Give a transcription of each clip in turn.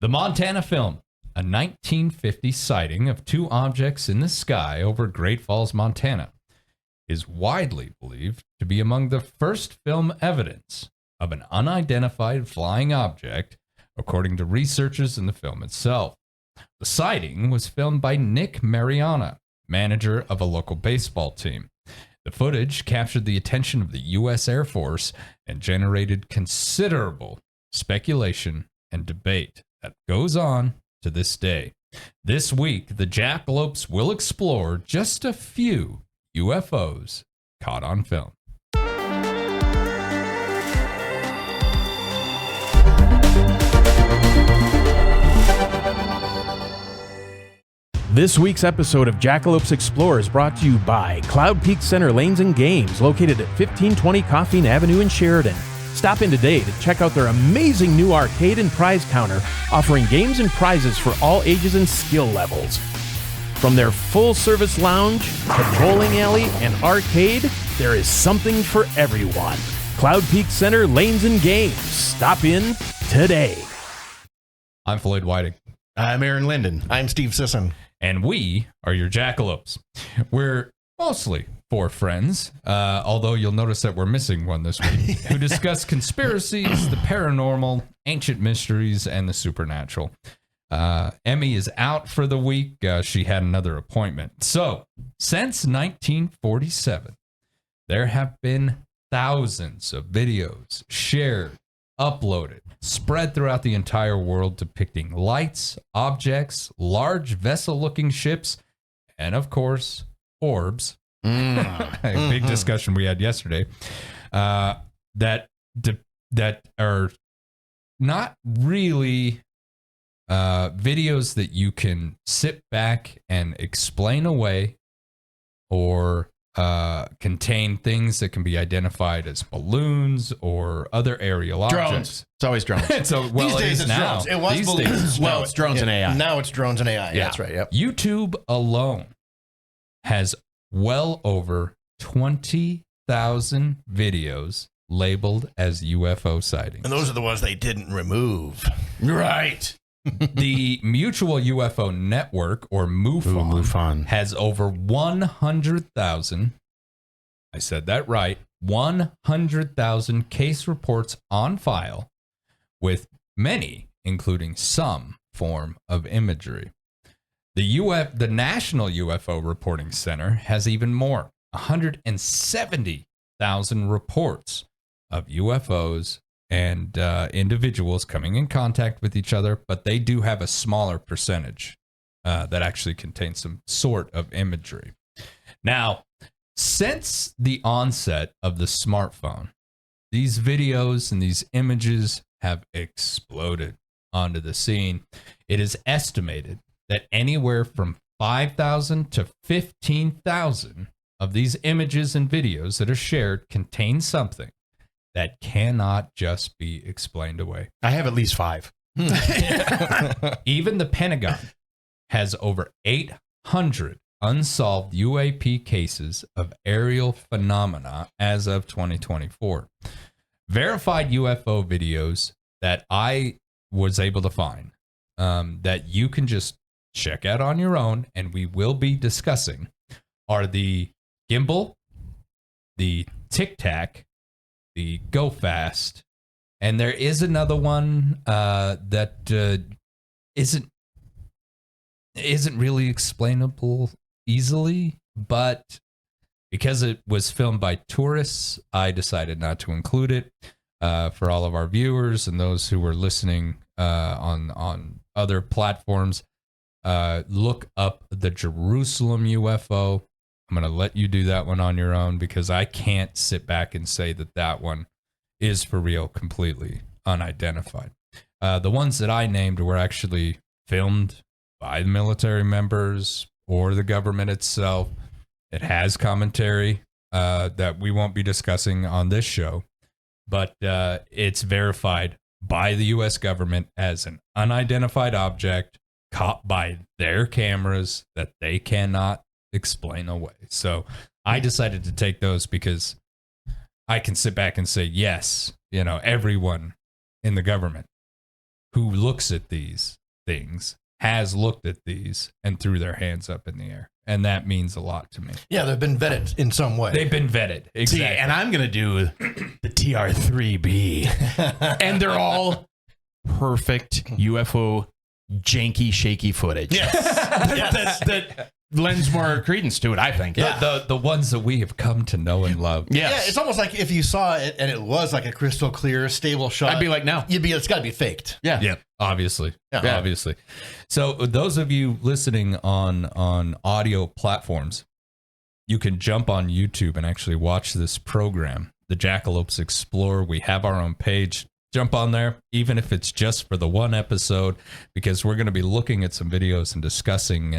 The Montana film, a 1950 sighting of two objects in the sky over Great Falls, Montana, is widely believed to be among the first film evidence of an unidentified flying object, according to researchers in the film itself. The sighting was filmed by Nick Mariana, manager of a local baseball team. The footage captured the attention of the U.S. Air Force and generated considerable speculation and debate that goes on to this day. This week, the Jackalopes will explore just a few UFOs caught on film. This week's episode of Jackalopes Explore is brought to you by Cloud Peak Center Lanes and Games, located at 1520 Coffeen Avenue in Sheridan. Stop in today to check out their amazing new arcade and prize counter, offering games and prizes for all ages and skill levels. From their full-service lounge to bowling alley and arcade, there is something for everyone. Cloud Peak Center Lanes and Games. Stop in today. I'm Floyd Whiting. I'm Aaron Linden. I'm Steve Sisson. And we are your Jackalopes. We're mostly four friends, although you'll notice that we're missing one this week, who discuss conspiracies, the paranormal, ancient mysteries, and the supernatural. Emmy is out for the week. She had another appointment. So, since 1947, there have been thousands of videos shared, uploaded, spread throughout the entire world depicting lights, objects, large vessel-looking ships, and of course, orbs. A big discussion we had yesterday that are not really videos that you can sit back and explain away or contain things that can be identified as balloons or other aerial objects. Drones. It's always drones. So, well, These days it's now. drones. It was These balloons. days, Now it's drones and AI. Now it's drones and AI. Yeah, that's right. Yep. YouTube alone has well over 20,000 videos labeled as UFO sightings. And those are the ones they didn't remove. Right. The Mutual UFO Network, or MUFON, has over 100,000, I said that right, 100,000 case reports on file, with many including some form of imagery. The National UFO Reporting Center has even more, 170,000 reports of UFOs and individuals coming in contact with each other, but they do have a smaller percentage that actually contains some sort of imagery. Now, since the onset of the smartphone, these videos and these images have exploded onto the scene. It is estimated that anywhere from 5,000 to 15,000 of these images and videos that are shared contain something that cannot just be explained away. I have at least 5. Even the Pentagon has over 800 unsolved UAP cases of aerial phenomena as of 2024. Verified UFO videos that I was able to find that you can just check out on your own, and we will be discussing, are the gimbal, the Tic Tac, the Go Fast, and there is another one that isn't really explainable easily, but because it was filmed by tourists, I decided not to include it for all of our viewers and those who were listening on other platforms. Look up the Jerusalem UFO. I'm going to let you do that one on your own because I can't sit back and say that that one is for real, completely unidentified. The ones that I named were actually filmed by the military members or the government itself. It has commentary that we won't be discussing on this show, but it's verified by the U.S. government as an unidentified object caught by their cameras that they cannot explain away. So I decided to take those because I can sit back and say, yes, everyone in the government who looks at these things has looked at these and threw their hands up in the air. And that means a lot to me. Yeah, they've been vetted in some way. They've been vetted. Exactly. See, and I'm going to do the TR-3B. And they're all perfect UFO janky, shaky footage. Yes. that lends more credence to it, I think. Yeah. The ones that we have come to know and love. Yes. Yeah, it's almost like if you saw it and it was like a crystal clear, stable shot. I'd be like, no. It's got to be faked. Yeah. Yeah, obviously. Yeah. Obviously. So those of you listening on audio platforms, you can jump on YouTube and actually watch this program, the Jackalopes Explore. We have our own page. Jump on there, even if it's just for the one episode, because we're going to be looking at some videos and discussing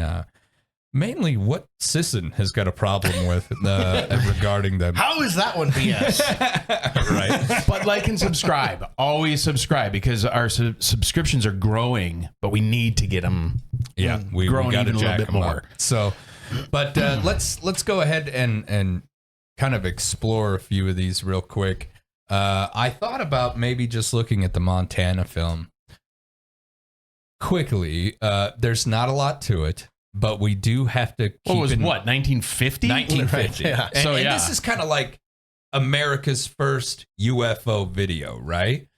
mainly what Sisson has got a problem with regarding them. How is that one BS? Right. But like and subscribe. Always subscribe, because our subscriptions are growing, but we need to get them we growing got to even a little jack bit them more. up. So, but let's go ahead and kind of explore a few of these real quick. I thought about maybe just looking at the Montana film quickly. There's not a lot to it, but we do have to keep What was 1950? 1950. Right, yeah. And this is kind of like America's first UFO video, right?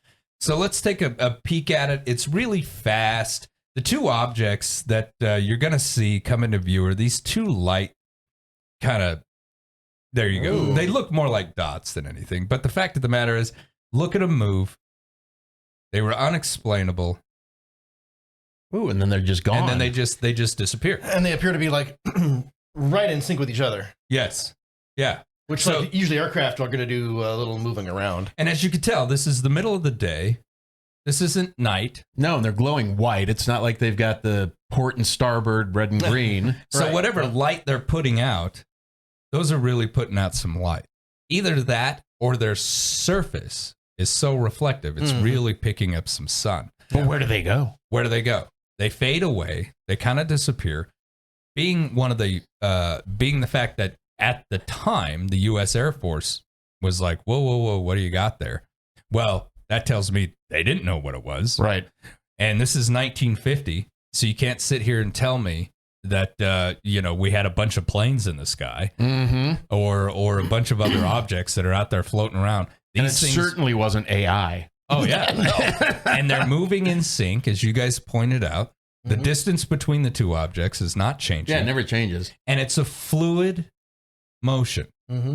So let's take a peek at it. It's really fast. The two objects that you're going to see come into view are these two light kind of, there you go. Ooh. They look more like dots than anything. But the fact of the matter is, look at them move. They were unexplainable. Ooh, and then they're just gone. And then they just disappear. And they appear to be like right in sync with each other. Yes. Yeah. Which So- like, usually aircraft are going to do a little moving around. And as you can tell, this is the middle of the day. This isn't night. No, and they're glowing white. It's not like they've got the port and starboard red and green. So Right. whatever light they're putting out, those are really putting out some light. Either that or their surface is so reflective, it's really picking up some sun. But where do they go? Where do they go? They fade away. They kind of disappear. Being the fact that at the time, the U.S. Air Force was like, whoa, what do you got there? Well, that tells me they didn't know what it was. Right. And this is 1950, so you can't sit here and tell me that we had a bunch of planes in the sky or a bunch of other objects that are out there floating around. And it certainly wasn't AI. Oh, yeah. And they're moving in sync, as you guys pointed out. The distance between the two objects is not changing. Yeah, it never changes. And it's a fluid motion. Mm-hmm.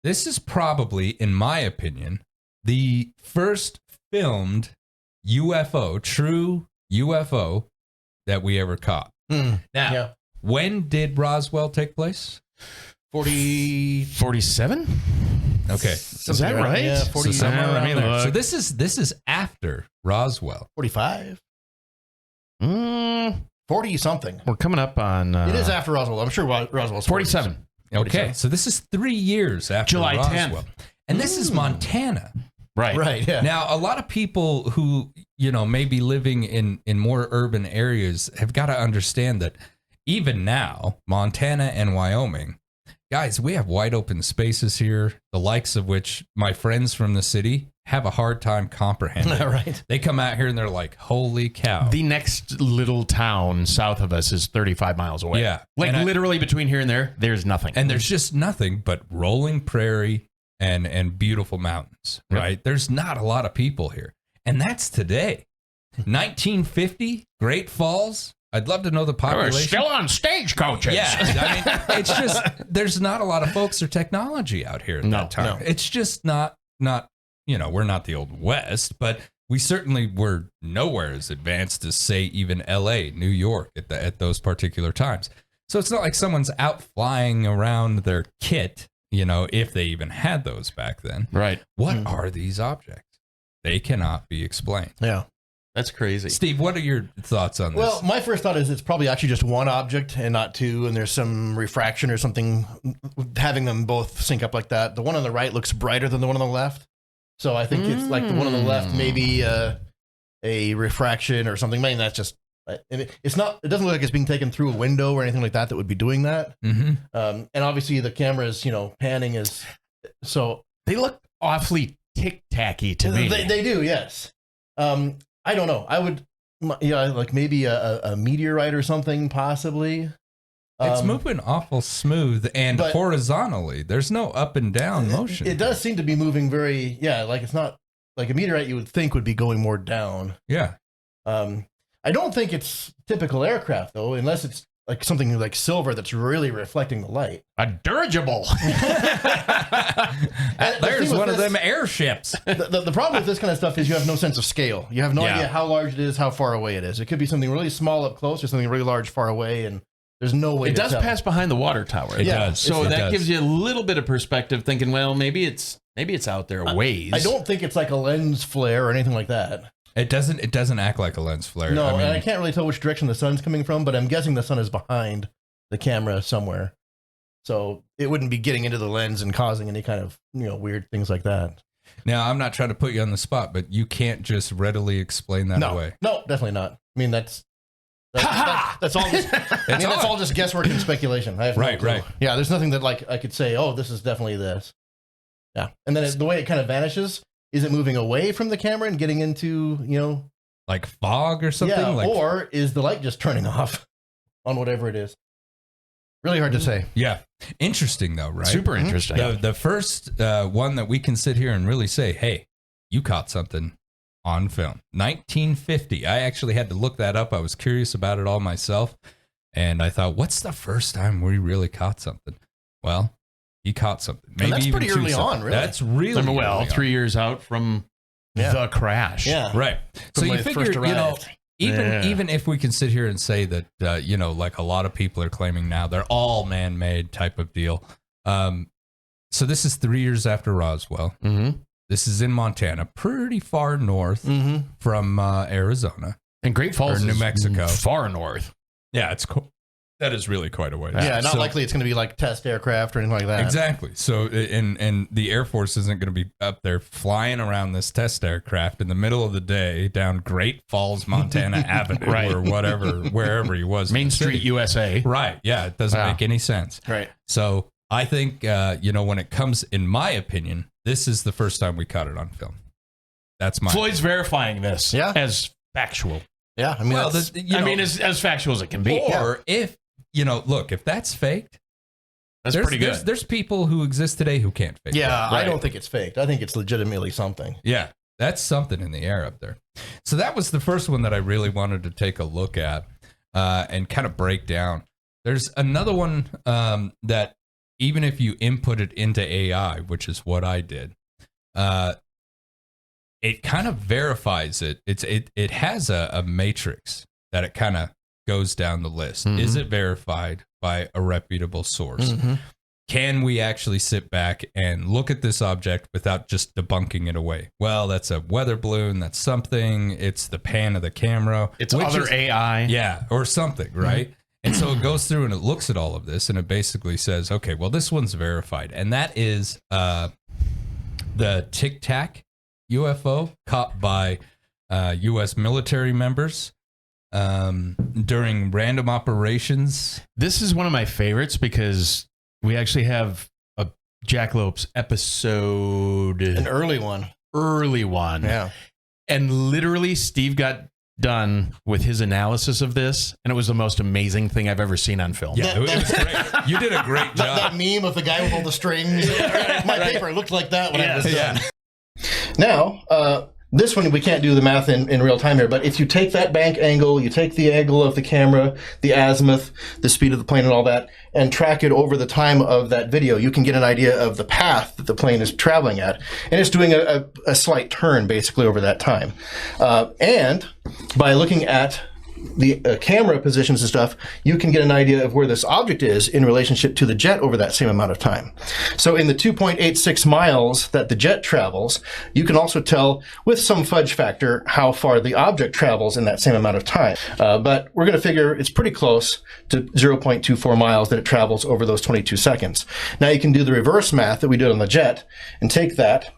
This is probably, in my opinion, the first filmed UFO, true UFO, that we ever caught. Now, when did Roswell take place? 47? Okay. Is that right? Yeah, 40, So somewhere let around me there. look. So this is after Roswell. 45? 40 40 something. We're coming up on... It is after Roswell. I'm sure Roswell's 47. Okay, so this is 3 years after July 10th. Roswell. And this is Montana. Right. Right, yeah. Now, a lot of people who, may be living in more urban areas have got to understand that even now, Montana and Wyoming, guys, we have wide open spaces here, the likes of which my friends from the city have a hard time comprehending. Right. They come out here and they're like, holy cow. The next little town south of us is 35 miles away. Yeah. Like And literally between here and there's nothing. And there's just nothing but rolling prairie and beautiful mountains, right? There's not a lot of people here. And that's today. 1950, Great Falls. I'd love to know the population. We're still on stagecoaches. Yeah, I mean, it's just there's not a lot of folks or technology out here at that time. No. It's just not we're not the Old West, but we certainly were nowhere as advanced as, say, even L.A., New York at those particular times. So it's not like someone's out flying around their kit, if they even had those back then. Right. What are these objects? They cannot be explained. Yeah. That's crazy. Steve, what are your thoughts on this? Well, my first thought is it's probably actually just one object and not two, and there's some refraction or something having them both sync up like that. The one on the right looks brighter than the one on the left. So I think it's like the one on the left, maybe a refraction or something. Maybe that's just, it's not, it doesn't look like it's being taken through a window or anything like that would be doing that. Mm-hmm. And obviously the camera is, panning is, so. They look awfully tic-tacky to me. They do, yes. I don't know. I would Yeah, like maybe a meteorite or something, possibly. It's moving awful smooth and horizontally. There's no up and down motion. It does seem to be moving very, like it's not like a meteorite you would think would be going more down. Yeah. I don't think it's typical aircraft, though, unless it's like something like silver that's really reflecting the light. A dirigible. There's one of them airships. The problem with this kind of stuff is you have no sense of scale. You have no idea how large it is, how far away it is. It could be something really small up close or something really large far away, and there's no way it does tell. pass behind the water tower. It does. So that gives you a little bit of perspective, thinking, well, maybe it's out there a ways. I don't think it's like a lens flare or anything like that. It doesn't act like a lens flare. No, and I can't really tell which direction the sun's coming from, but I'm guessing the sun is behind the camera somewhere. So it wouldn't be getting into the lens and causing any kind of, weird things like that. Now, I'm not trying to put you on the spot, but you can't just readily explain that away. No, definitely not. I mean, that's all just, that's all just guesswork and speculation. I have no clue. Right. Yeah, there's nothing that like I could say, oh, this is definitely this. Yeah. And then the way it kind of vanishes, is it moving away from the camera and getting into, like fog or something? Yeah, or is the light just turning off on whatever it is? Really hard to say. Yeah. Interesting, though, right? Super interesting. The first one that we can sit here and really say, hey, you caught something on film. 1950. I actually had to look that up. I was curious about it all myself. And I thought, what's the first time we really caught something? Well, he caught something. Maybe that's even pretty early on, really. That's really well, 3 years out from the crash. Yeah. Right. So you figure, even if we can sit here and say that, like a lot of people are claiming now, they're all man-made type of deal. So this is 3 years after Roswell. Mm-hmm. This is in Montana, pretty far north from Arizona. And Great Falls or New Mexico. Far north. Yeah, it's cool. That is really quite a way. Yeah, not likely it's going to be like test aircraft or anything like that. Exactly. So, and the Air Force isn't going to be up there flying around this test aircraft in the middle of the day down Great Falls, Montana Avenue or whatever, wherever he was. Main Street, USA. Right. Yeah, it doesn't make any sense. Right. So I think, when it comes, in my opinion, this is the first time we caught it on film. That's my Floyd's verifying this as factual. Yeah. I mean, as factual as it can be. Or if, look, if that's faked, that's pretty good. There's people who exist today who can't fake. Yeah, that. I don't think it's faked. I think it's legitimately something. Yeah, that's something in the air up there. So that was the first one that I really wanted to take a look at and kind of break down. There's another one that even if you input it into AI, which is what I did, it kind of verifies it. It has a matrix that it kind of goes down the list. Mm-hmm. Is it verified by a reputable source? Mm-hmm. Can we actually sit back and look at this object without just debunking it away? Well, that's a weather balloon. That's something. It's the pan of the camera. It's other AI. Yeah, or something, right? Mm-hmm. And so it goes through and it looks at all of this and it basically says, okay, well, this one's verified. And that is the Tic Tac UFO caught by U.S. military members during random operations. This is one of my favorites because we actually have a Jackalopes episode. An early one. Yeah. And literally Steve got done with his analysis of this, and it was the most amazing thing I've ever seen on film. Yeah, it was great. You did a great job. That meme of the guy with all the strings. My paper looked like that when I was done. Yeah. Now, this one, we can't do the math in real time here, but if you take that bank angle, you take the angle of the camera, the azimuth, the speed of the plane and all that, and track it over the time of that video, you can get an idea of the path that the plane is traveling at. And it's doing a slight turn, basically, over that time. And by looking at the camera positions and stuff, you can get an idea of where this object is in relationship to the jet over that same amount of time. So in the 2.86 miles that the jet travels, you can also tell with some fudge factor how far the object travels in that same amount of time. But we're going to figure it's pretty close to 0.24 miles that it travels over those 22 seconds. Now you can do the reverse math that we did on the jet and take that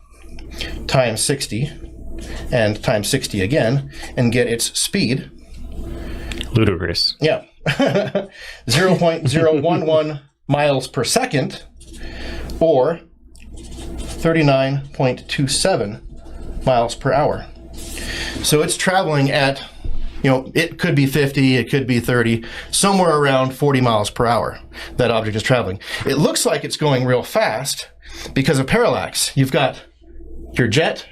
times 60 and times 60 again and get its speed. Ludicrous. Yeah. 0.011 miles per second or 39.27 miles per hour. So it's traveling at it could be 50, it could be 30, somewhere around 40 miles per hour, that object is traveling. It looks like it's going real fast because of parallax. You've got your jet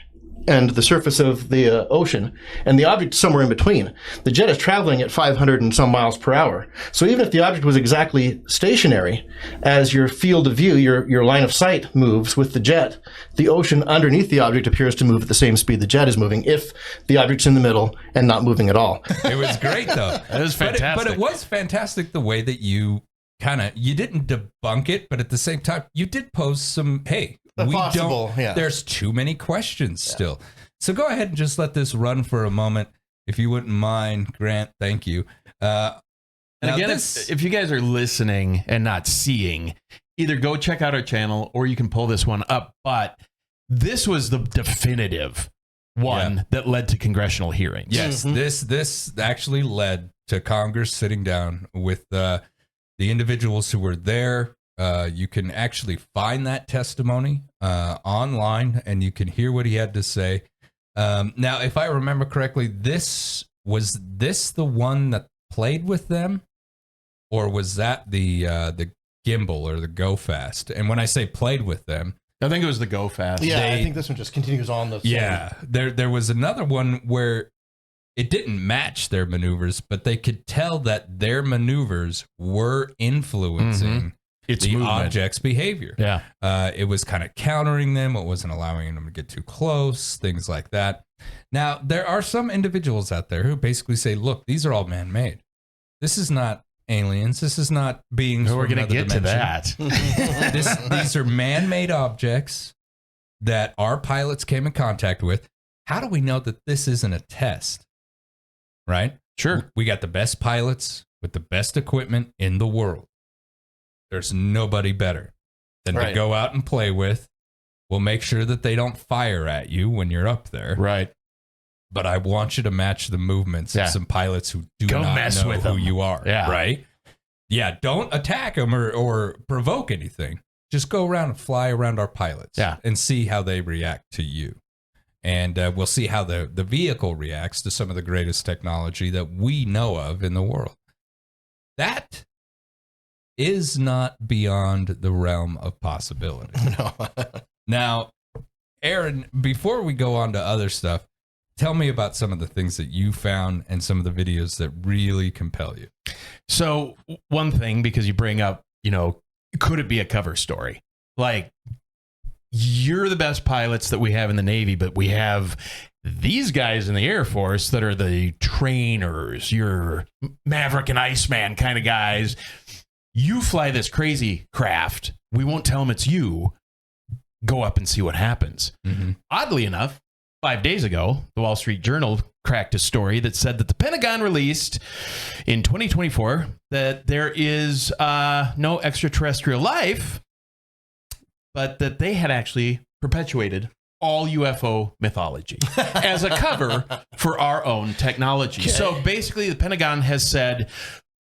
and the surface of the ocean, and the object somewhere in between. The jet is traveling at 500 and some miles per hour. So even if the object was exactly stationary, as your field of view, your line of sight moves with the jet, the ocean underneath the object appears to move at the same speed the jet is moving, if the object's in the middle and not moving at all. It was great, though. That was fantastic. But it was fantastic the way that you didn't debunk it, but at the same time, you did pose some, there's too many questions still. So go ahead and just let this run for a moment, if you wouldn't mind, Grant. Thank you. And again, if you guys are listening and not seeing, either go check out our channel or you can pull this one up. But this was the definitive one that led to congressional hearings. Yes, this actually led to Congress sitting down with the individuals who were there. You can actually find that testimony online, and you can hear what he had to say. Now, if I remember correctly, was this the one that played with them, or was that the gimbal or the go fast? And when I say played with them, I think it was the go fast. Yeah, I think this one just continues on the same. Yeah, there was another one where it didn't match their maneuvers, but they could tell that their maneuvers were influencing its the movement. object's behavior. Yeah. It was kind of countering them. It wasn't allowing them to get too close, things like that. Now, there are some individuals out there who basically say, look, these are all man-made. This is not aliens. This is not beings We're from going to another get dimension. to that. These are man-made objects that our pilots came in contact with. How do we know that this isn't a test? Right? Sure. We got the best pilots with the best equipment in the world. There's nobody better than to go out and play with. We'll make sure that they don't fire at you when you're up there. Right. But I want you to match the movements of some pilots who not mess know with who them. you are. Yeah. Right? Yeah, don't attack them or provoke anything. Just go around and fly around our pilots and see how they react to you. And we'll see how the vehicle reacts to some of the greatest technology that we know of in the world. That is not beyond the realm of possibility. No. Now, Aaron, before we go on to other stuff, tell me about some of the things that you found and some of the videos that really compel you. So one thing, because you bring up, could it be a cover story? Like, you're the best pilots that we have in the Navy, but we have these guys in the Air Force that are the trainers, your Maverick and Iceman kind of guys. You fly this crazy craft. We won't tell them it's you. Go up and see what happens. Mm-hmm. Oddly enough, 5 days ago, the Wall Street Journal cracked a story that said that the Pentagon released in 2024 that there is no extraterrestrial life, but that they had actually perpetuated all UFO mythology as a cover for our own technology. Okay. So basically, the Pentagon has said,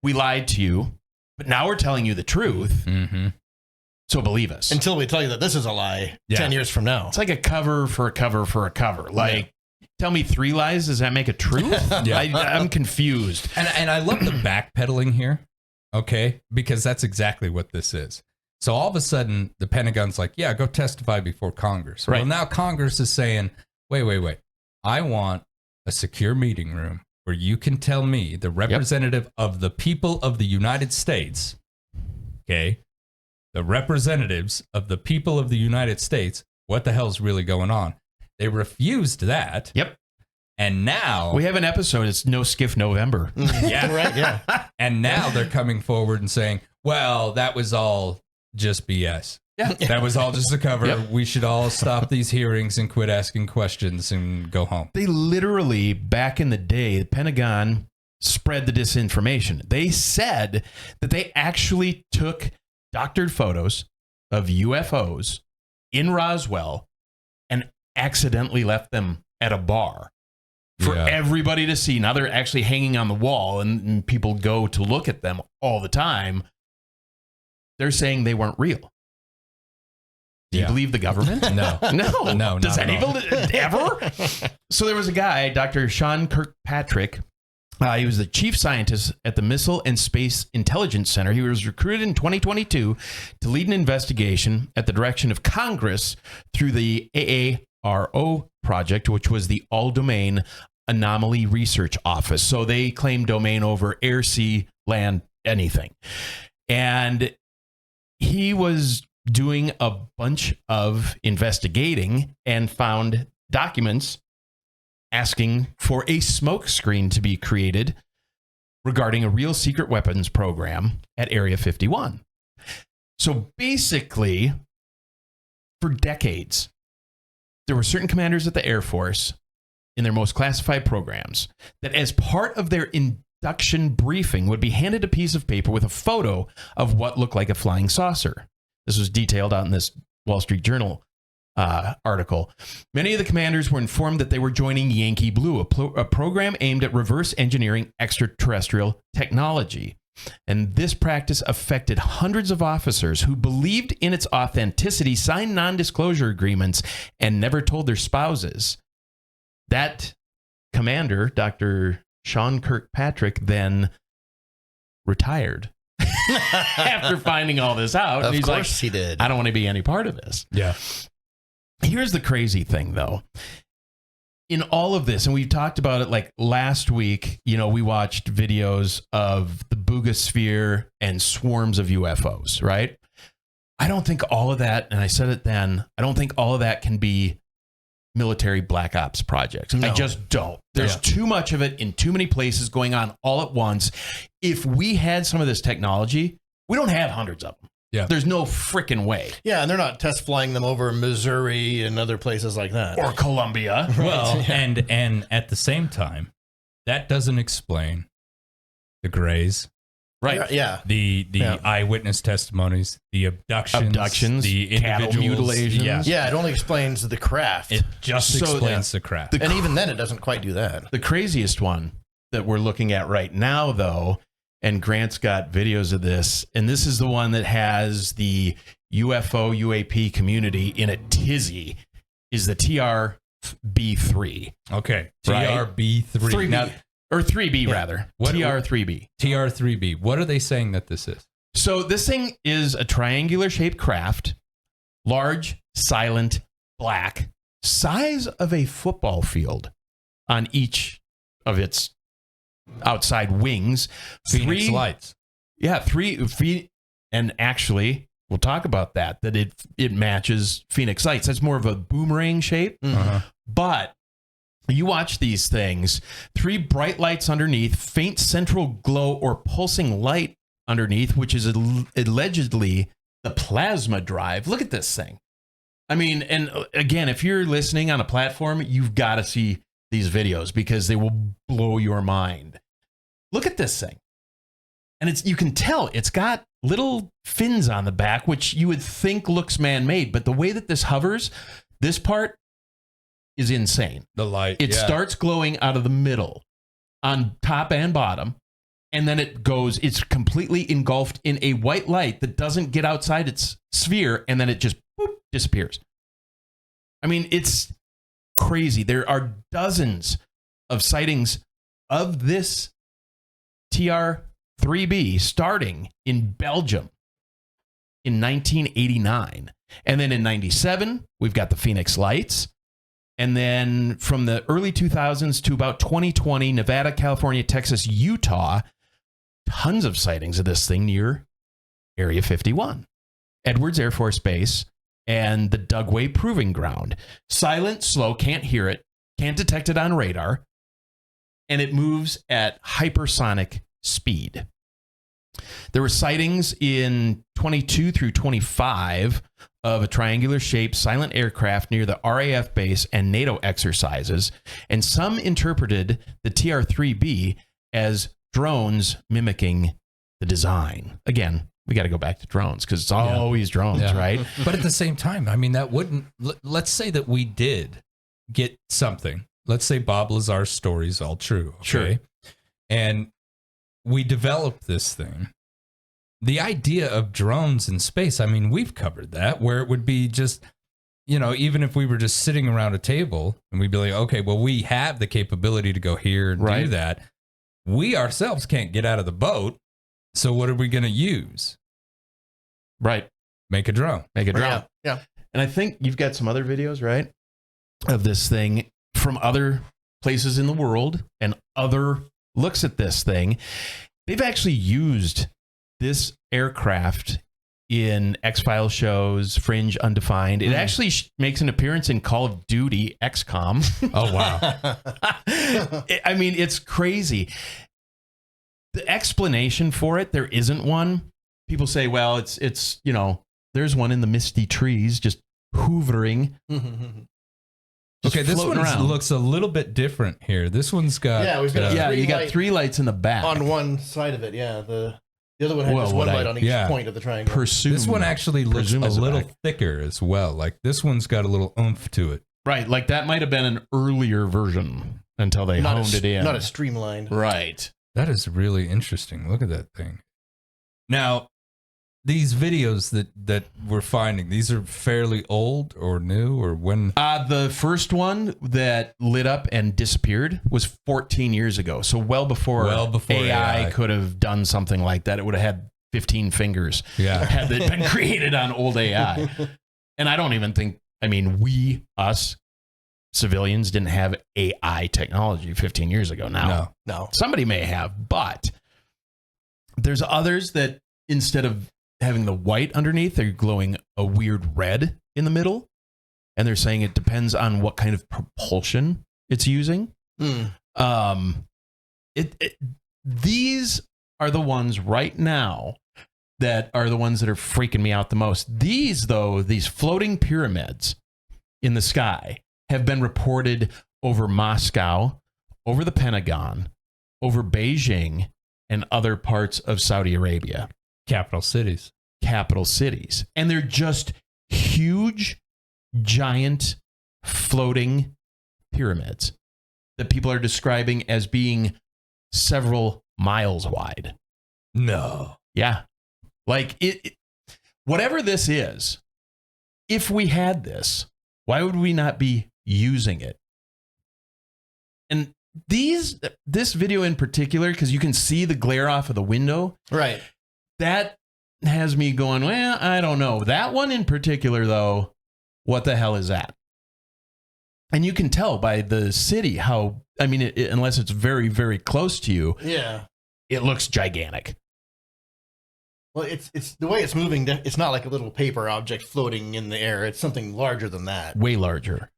we lied to you, but now we're telling you the truth. Mm-hmm. So believe us. Until we tell you that this is a lie 10 years from now. It's like a cover for a cover for a cover. Like, tell me 3 lies. Does that make a truth? I'm confused. And I love the backpedaling here, okay? Because that's exactly what this is. So all of a sudden, the Pentagon's like, yeah, go testify before Congress. Right. Well, now Congress is saying, wait. I want a secure meeting room where you can tell me, the representative of the people of the United States, okay, the representatives of the people of the United States, what the hell's really going on? They refused that. Yep. And now we have an episode. It's No Skiff November. Yeah. Right. Yeah. And now they're coming forward and saying, well, that was all just BS. Yeah. That was all just a cover. Yep. We should all stop these hearings and quit asking questions and go home. They literally, back in the day, the Pentagon spread the disinformation. They said that they actually took doctored photos of UFOs in Roswell and accidentally left them at a bar for everybody to see. Now they're actually hanging on the wall and people go to look at them all the time. They're saying they weren't real. Do you believe the government? No. Does anybody ever? So there was a guy, Dr. Sean Kirkpatrick, He was the chief scientist at the Missile and Space Intelligence Center. He was recruited in 2022 to lead an investigation at the direction of Congress through the AARO project, which was the All Domain Anomaly Research Office. So they claim domain over air, sea, land, anything. And he was doing a bunch of investigating and found documents asking for a smoke screen to be created regarding a real secret weapons program at Area 51. So basically, for decades, there were certain commanders at the Air Force in their most classified programs that as part of their induction briefing would be handed a piece of paper with a photo of what looked like a flying saucer. This was detailed out in this Wall Street Journal article. Many of the commanders were informed that they were joining Yankee Blue, a program aimed at reverse engineering extraterrestrial technology. And this practice affected hundreds of officers who believed in its authenticity, signed non-disclosure agreements, and never told their spouses. That commander, Dr. Sean Kirkpatrick, then retired after finding all this out. Of he's course he did. I don't want to be any part of this. Yeah. Here's the crazy thing, though. In all of this, and we've talked about it like last week, we watched videos of the Boogosphere and swarms of UFOs, right? I don't think all of that, and I said it then, I don't think all of that can be military black ops projects. No. I just don't. There's too much of it in too many places going on all at once. If we had some of this technology, we don't have hundreds of them. Yeah. There's no freaking way. Yeah, and they're not test flying them over Missouri and other places like that. Or Colombia. Well, and at the same time, that doesn't explain the grays, Right. Yeah. the eyewitness testimonies, the abductions, the cattle individuals, mutilations. Yeah. Yeah, it only explains the craft. It just explains the craft. And even then, it doesn't quite do that. The craziest one that we're looking at right now, though, and Grant's got videos of this, and this is the one that has the UFO UAP community in a tizzy, is the TR-B3. Okay. Right? TR-B3. 3B. Now, Or 3B, rather. What- TR-3B. TR-3B. What are they saying that this is? So this thing is a triangular-shaped craft, large, silent, black, size of a football field on each of its outside wings. Phoenix Lights. Yeah, 3 feet. And actually, we'll talk about that it matches Phoenix Lights. That's more of a boomerang shape. Uh-huh. But you watch these things, 3 bright lights underneath, faint central glow or pulsing light underneath, which is allegedly the plasma drive. Look at this thing. I mean, and again, if you're listening on a platform, you've got to see these videos because they will blow your mind. Look at this thing. And you can tell it's got little fins on the back, which you would think looks man-made, but the way that this hovers, this part is insane. The light. It starts glowing out of the middle on top and bottom, and then it's completely engulfed in a white light that doesn't get outside its sphere, and then it just disappears. I mean, it's crazy. There are dozens of sightings of this TR-3B starting in Belgium in 1989. And then in 97, we've got the Phoenix Lights. And then from the early 2000s to about 2020, Nevada, California, Texas, Utah, tons of sightings of this thing near Area 51, Edwards Air Force Base, and the Dugway Proving Ground. Silent, slow, can't hear it, can't detect it on radar, and it moves at hypersonic speed. There were sightings in 22 through 25 of a triangular-shaped silent aircraft near the RAF base and NATO exercises, and some interpreted the TR-3B as drones mimicking the design. Again, we got to go back to drones because it's always drones, right? But at the same time, I mean, that wouldn't, let's say that we did get something. Let's say Bob Lazar's story is all true. Okay? Sure. And we developed this thing. The idea of drones in space, I mean, we've covered that, where it would be just, even if we were just sitting around a table and we'd be like, okay, well, we have the capability to go here and do that. we ourselves can't get out of the boat. So what are we going to use? Right. Make a drone. Make a drone. Yeah. And I think you've got some other videos, right, of this thing from other places in the world and other looks at this thing. They've actually used this aircraft in X-Files shows, Fringe, Undefined. It actually makes an appearance in Call of Duty XCOM. Oh, wow. I mean, it's crazy. The explanation for it, there isn't one. People say, well, it's you know, there's one in the misty trees just hoovering. Just okay, this one around. looks a little bit different here. This one's got... we've got you got 3 lights in the back. on one side of it. Yeah, the other one had just one light on each point of the triangle. This one actually looks a little thicker as well. Like this one's got a little oomph to it. Right, like that might have been an earlier version until they honed it in. Not as streamlined. Right. That is really interesting. Look at that thing. Now, these videos that we're finding, these are fairly old or new or when? The first one that lit up and disappeared was 14 years ago. So well before AI could have done something like that. It would have had 15 fingers. Yeah. Had it been created on old AI. And I don't even think, I mean, us civilians didn't have AI technology 15 years ago. Now, no. Somebody may have, but there's others that instead of having the white underneath, they're glowing a weird red in the middle. And they're saying it depends on what kind of propulsion it's using. These are the ones right now that are the ones that are freaking me out the most. These, though, these floating pyramids in the sky have been reported over Moscow, over the Pentagon, over Beijing, and other parts of Saudi Arabia. Capital cities. And they're just huge, giant, floating pyramids that people are describing as being several miles wide. No. Yeah. Like, whatever this is, if we had this, why would we not be using it? And this video in particular, because you can see the glare off of the window. Right. That has me going, well, I don't know. That one in particular, though, what the hell is that? And you can tell by the city how, I mean, unless it's very, very close to you, it looks gigantic. Well, it's the way it's moving. It's not like a little paper object floating in the air. It's something larger than that. Way larger.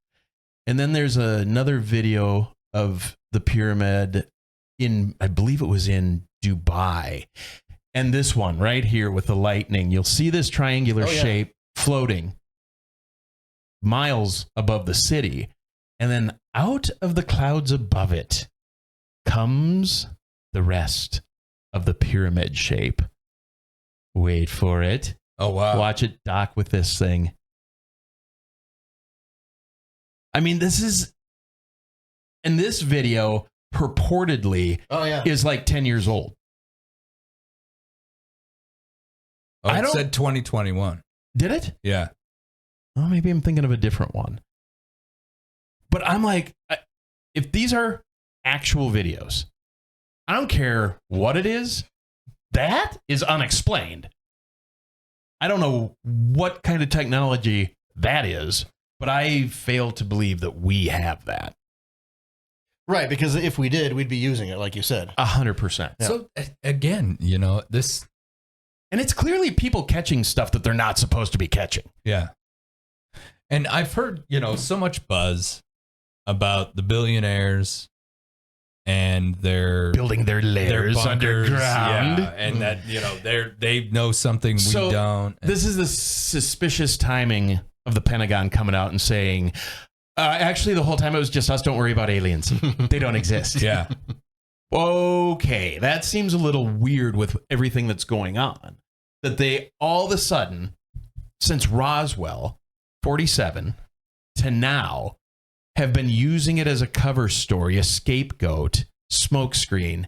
And then there's another video of the pyramid in, I believe it was in Dubai. And this one right here with the lightning, you'll see this triangular shape floating miles above the city. And then out of the clouds above it comes the rest of the pyramid shape. Wait for it. Oh, wow. Watch it dock with this thing. I mean, this video purportedly is like 10 years old. Oh, it said 2021. Did it? Yeah. Oh, maybe I'm thinking of a different one. But I'm like, if these are actual videos, I don't care what it is. That is unexplained. I don't know what kind of technology that is, but I fail to believe that we have that. Right, because if we did, we'd be using it, like you said. 100%. Yeah. So, again, you know, this... And it's clearly people catching stuff that they're not supposed to be catching. Yeah. And I've heard, you know, so much buzz about the billionaires and their building their lairs underground. Yeah, and that, you know, they know something we don't. This is the suspicious timing of the Pentagon coming out and saying, actually, the whole time it was just us. Don't worry about aliens. They don't exist. Yeah. Okay, that seems a little weird with everything that's going on. That they all of a sudden, since Roswell, 47, to now, have been using it as a cover story, a scapegoat, smokescreen,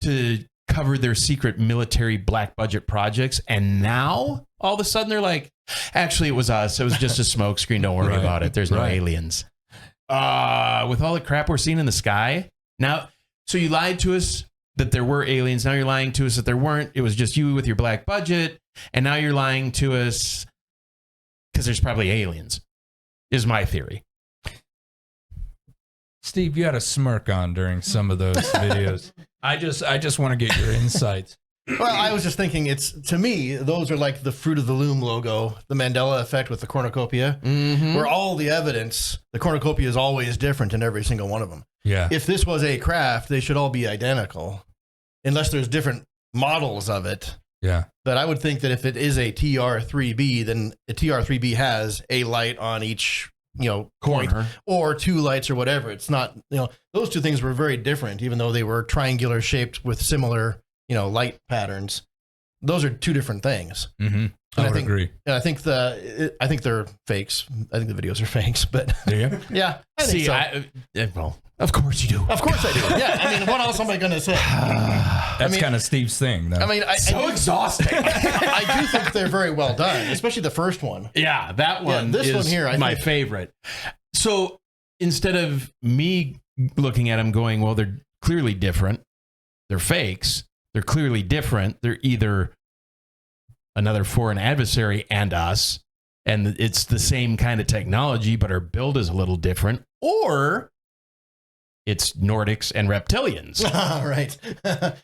to cover their secret military black budget projects. And now, all of a sudden, they're like, actually, it was us. It was just a smokescreen. Don't worry about it. There's no aliens. With all the crap we're seeing in the sky. Now, so you lied to us that there were aliens. Now you're lying to us that there weren't. It was just you with your black budget. And now you're lying to us because there's probably aliens, is my theory. Steve, you had a smirk on during some of those videos. I just want to get your insights. Well, I was just thinking, to me, those are like the Fruit of the Loom logo, the Mandela effect with the cornucopia, where all the evidence, the cornucopia is always different in every single one of them. Yeah. If this was a craft, they should all be identical, unless there's different models of it. Yeah. But I would think that if it is a TR-3B, then a TR-3B has a light on each, point, or two lights or whatever. It's not, those two things were very different, even though they were triangular shaped with similar, light patterns. Those are two different things. Mm-hmm. I would agree. And I think they're fakes. I think the videos are fakes, but do you? Yeah. I think so. Well, of course you do. Of course I do. Yeah. I mean, what else am I going to say? That's kind of Steve's thing, though. I mean, exhausting. I do think they're very well done, especially the first one. Yeah, that one. This is one here, I my think. favorite. So instead of me looking at them going, well, they're clearly different. They're fakes. They're clearly different. They're either another foreign adversary and us, and it's the same kind of technology, but our build is a little different, or it's Nordics and reptilians. Right.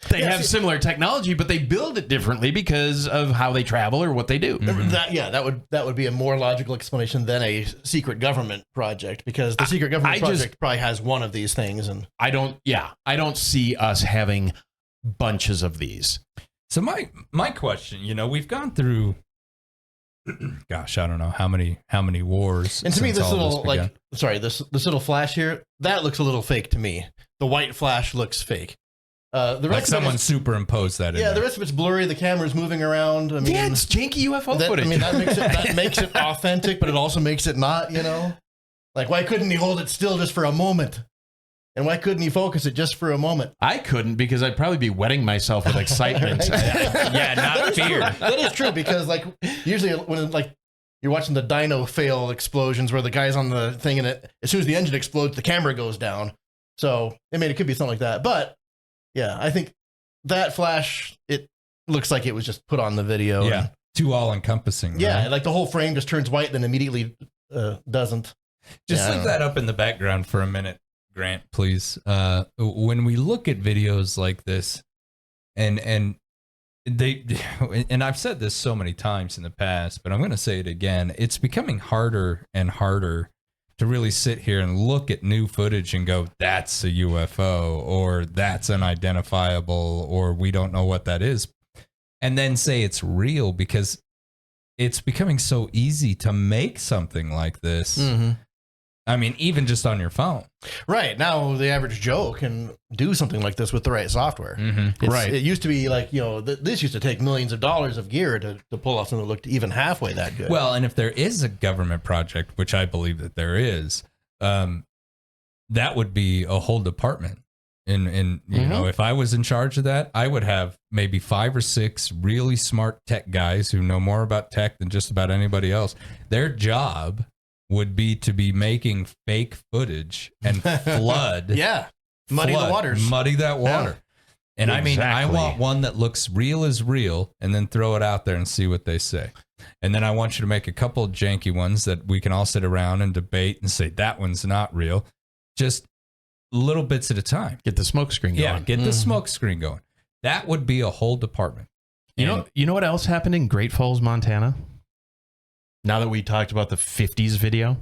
They have similar technology, but they build it differently because of how they travel or what they do. That would be a more logical explanation than a secret government project, because the secret government project probably has one of these things, and I don't see us having bunches of these. So my question, we've gone through, gosh, I don't know how many wars. And to me, this little this little flash here, that looks a little fake to me. The white flash looks fake. The rest like of someone is, superimposed that. Yeah, in the rest of it's blurry. The camera's moving around. I mean, yeah, it's janky UFO footage. I mean, that makes it authentic, but it also makes it not. Like, why couldn't he hold it still just for a moment? And why couldn't he focus it just for a moment? I couldn't, because I'd probably be wetting myself with excitement. Yeah, not fear. That is true, because usually when you're watching the dino fail explosions where the guy's on the thing and as soon as the engine explodes, the camera goes down. So it could be something like that. But yeah, I think that flash, it looks like it was just put on the video. Yeah, too all encompassing. Yeah, right? like the whole frame just turns white, then immediately doesn't. Just leave that up in the background for a minute, Grant, please. When we look at videos like this, and I've said this so many times in the past, but I'm going to say it again. It's becoming harder and harder to really sit here and look at new footage and go, that's a UFO, or that's unidentifiable, or we don't know what that is, and then say it's real, because it's becoming so easy to make something like this. Mm-hmm. I mean, even just on your phone. Right. Now, the average Joe can do something like this with the right software. Mm-hmm. Right. It used to be like, this used to take millions of dollars of gear to pull off something that looked even halfway that good. Well, and if there is a government project, which I believe that there is, that would be a whole department. And if I was in charge of that, I would have maybe 5 or 6 really smart tech guys who know more about tech than just about anybody else. Their job would be to be making fake footage and flood. Muddy the waters. Muddy that water. Yeah. And exactly. I want one that looks real as real, and then throw it out there and see what they say. And then I want you to make a couple of janky ones that we can all sit around and debate and say, that one's not real. Just little bits at a time. Get the smoke screen going. Yeah, get the smoke screen going. That would be a whole department. You know what else happened in Great Falls, Montana? Now that we talked about the 50s video,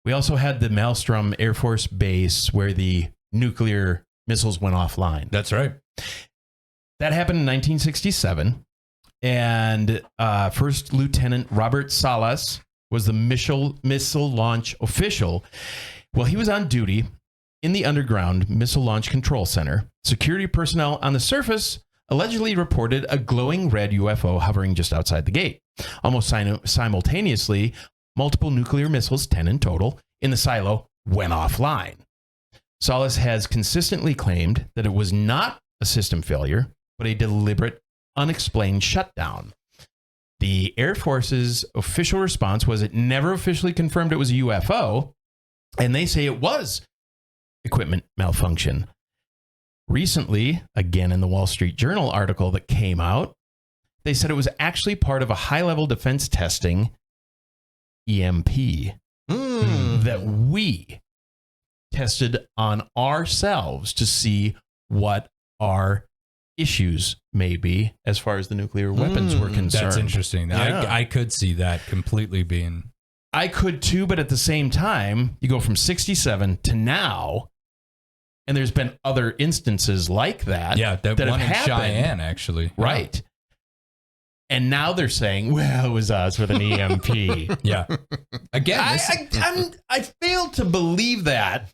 we also had the Maelstrom Air Force Base where the nuclear missiles went offline. That's right. That happened in 1967. And First Lieutenant Robert Salas was the missile launch official. Well, he was on duty in the underground Missile Launch Control Center. Security personnel on the surface allegedly reported a glowing red UFO hovering just outside the gate. Almost simultaneously, multiple nuclear missiles, 10 in total, in the silo went offline. Salas has consistently claimed that it was not a system failure, but a deliberate, unexplained shutdown. The Air Force's official response was it never officially confirmed it was a UFO, and they say it was equipment malfunction. recently, again in the Wall Street Journal article that came out, they said it was actually part of a high-level defense testing, EMP, that we tested on ourselves to see what our issues may be as far as the nuclear weapons were concerned. That's interesting. Yeah. I could see that completely being... I could too, but at the same time, you go from 67 to now, and there's been other instances like that. Yeah, that one have in happened. Cheyenne, actually. Right. And now they're saying, well, it was us with an EMP. Yeah. Again, I fail to believe that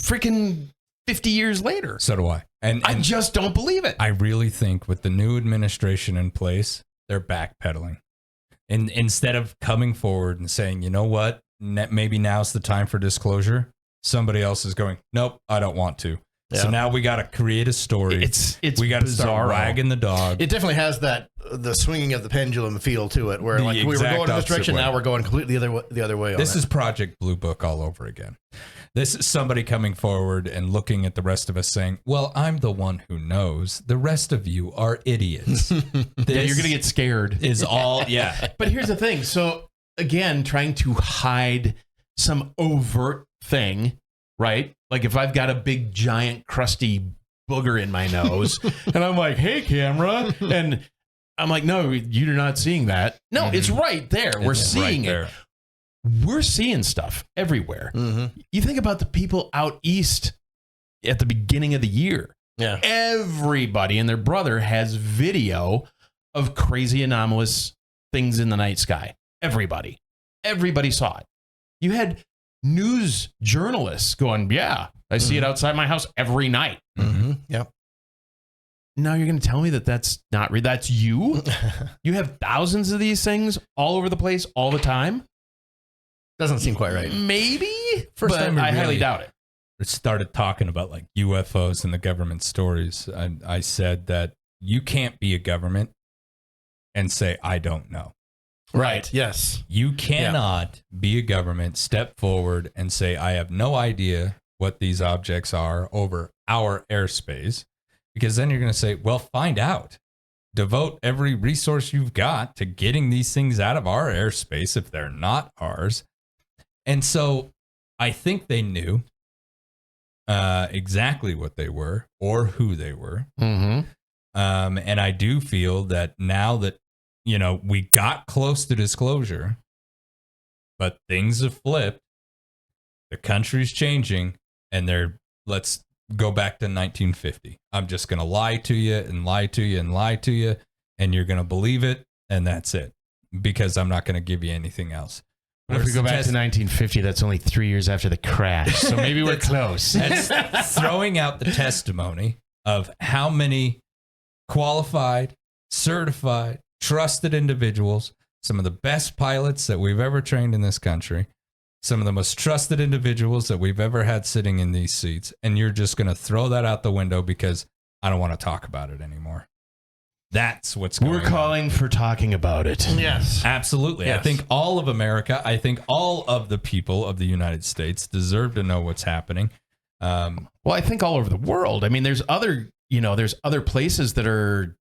freaking 50 years later. so do I. And I just don't believe it. I really think with the new administration in place, they're backpedaling. And instead of coming forward and saying, you know what, maybe now's the time for disclosure, somebody else is going, nope, I don't want to. Yeah. So now we got to create a story. It's we got to start bizarro. wagging the dog. It definitely has the swinging of the pendulum feel to it, where The like we were exact going in this opposite direction, way. now we're going completely the other way. This is Project Blue Book all over again. This is somebody coming forward and looking at the rest of us saying, well, I'm the one who knows. The rest of you are idiots. Yeah, you're going to get scared. Is all, yeah. But here's the thing. So, again, trying to hide some overt thing, right? Like if I've got a big, giant, crusty booger in my nose, and I'm like, hey, camera. And I'm like, no, you're not seeing that. No, it's right there. We're seeing it. We're seeing stuff everywhere. You think about the people out east at the beginning of the year. Yeah. Everybody and their brother has video of crazy anomalous things in the night sky. Everybody saw it. You had news journalists going, yeah, I see it outside my house every night. Yep. Now you're going to tell me that that's not real. That's you? You have thousands of these things all over the place all the time? Doesn't seem quite right. Maybe. First but time we I highly really- doubt it. Started talking about like UFOs and the government stories. I said that you can't be a government and say, I don't know. Right. Yes. You cannot be a government, step forward and say, I have no idea what these objects are over our airspace, because then you're going to say, well, find out. Devote every resource you've got to getting these things out of our airspace if they're not ours. And so I think they knew exactly what they were or who they were. And I do feel that now that, you know, we got close to disclosure, but things have flipped. The country's changing, and let's go back to 1950. I'm just going to lie to you and lie to you and lie to you, and you're going to believe it, and that's it, because I'm not going to give you anything else. But if we go back to 1950, that's only 3 years after the crash. So maybe we're close. That's throwing out the testimony of how many qualified, certified, trusted individuals, some of the best pilots that we've ever trained in this country, some of the most trusted individuals that we've ever had sitting in these seats, and you're just going to throw that out the window because I don't want to talk about it anymore. That's what's going on. We're calling for talking about it. Yes. Absolutely. Yes. I think all of America, I think all of the people of the United States deserve to know what's happening. Well, I think all over the world. I mean, there's other places that are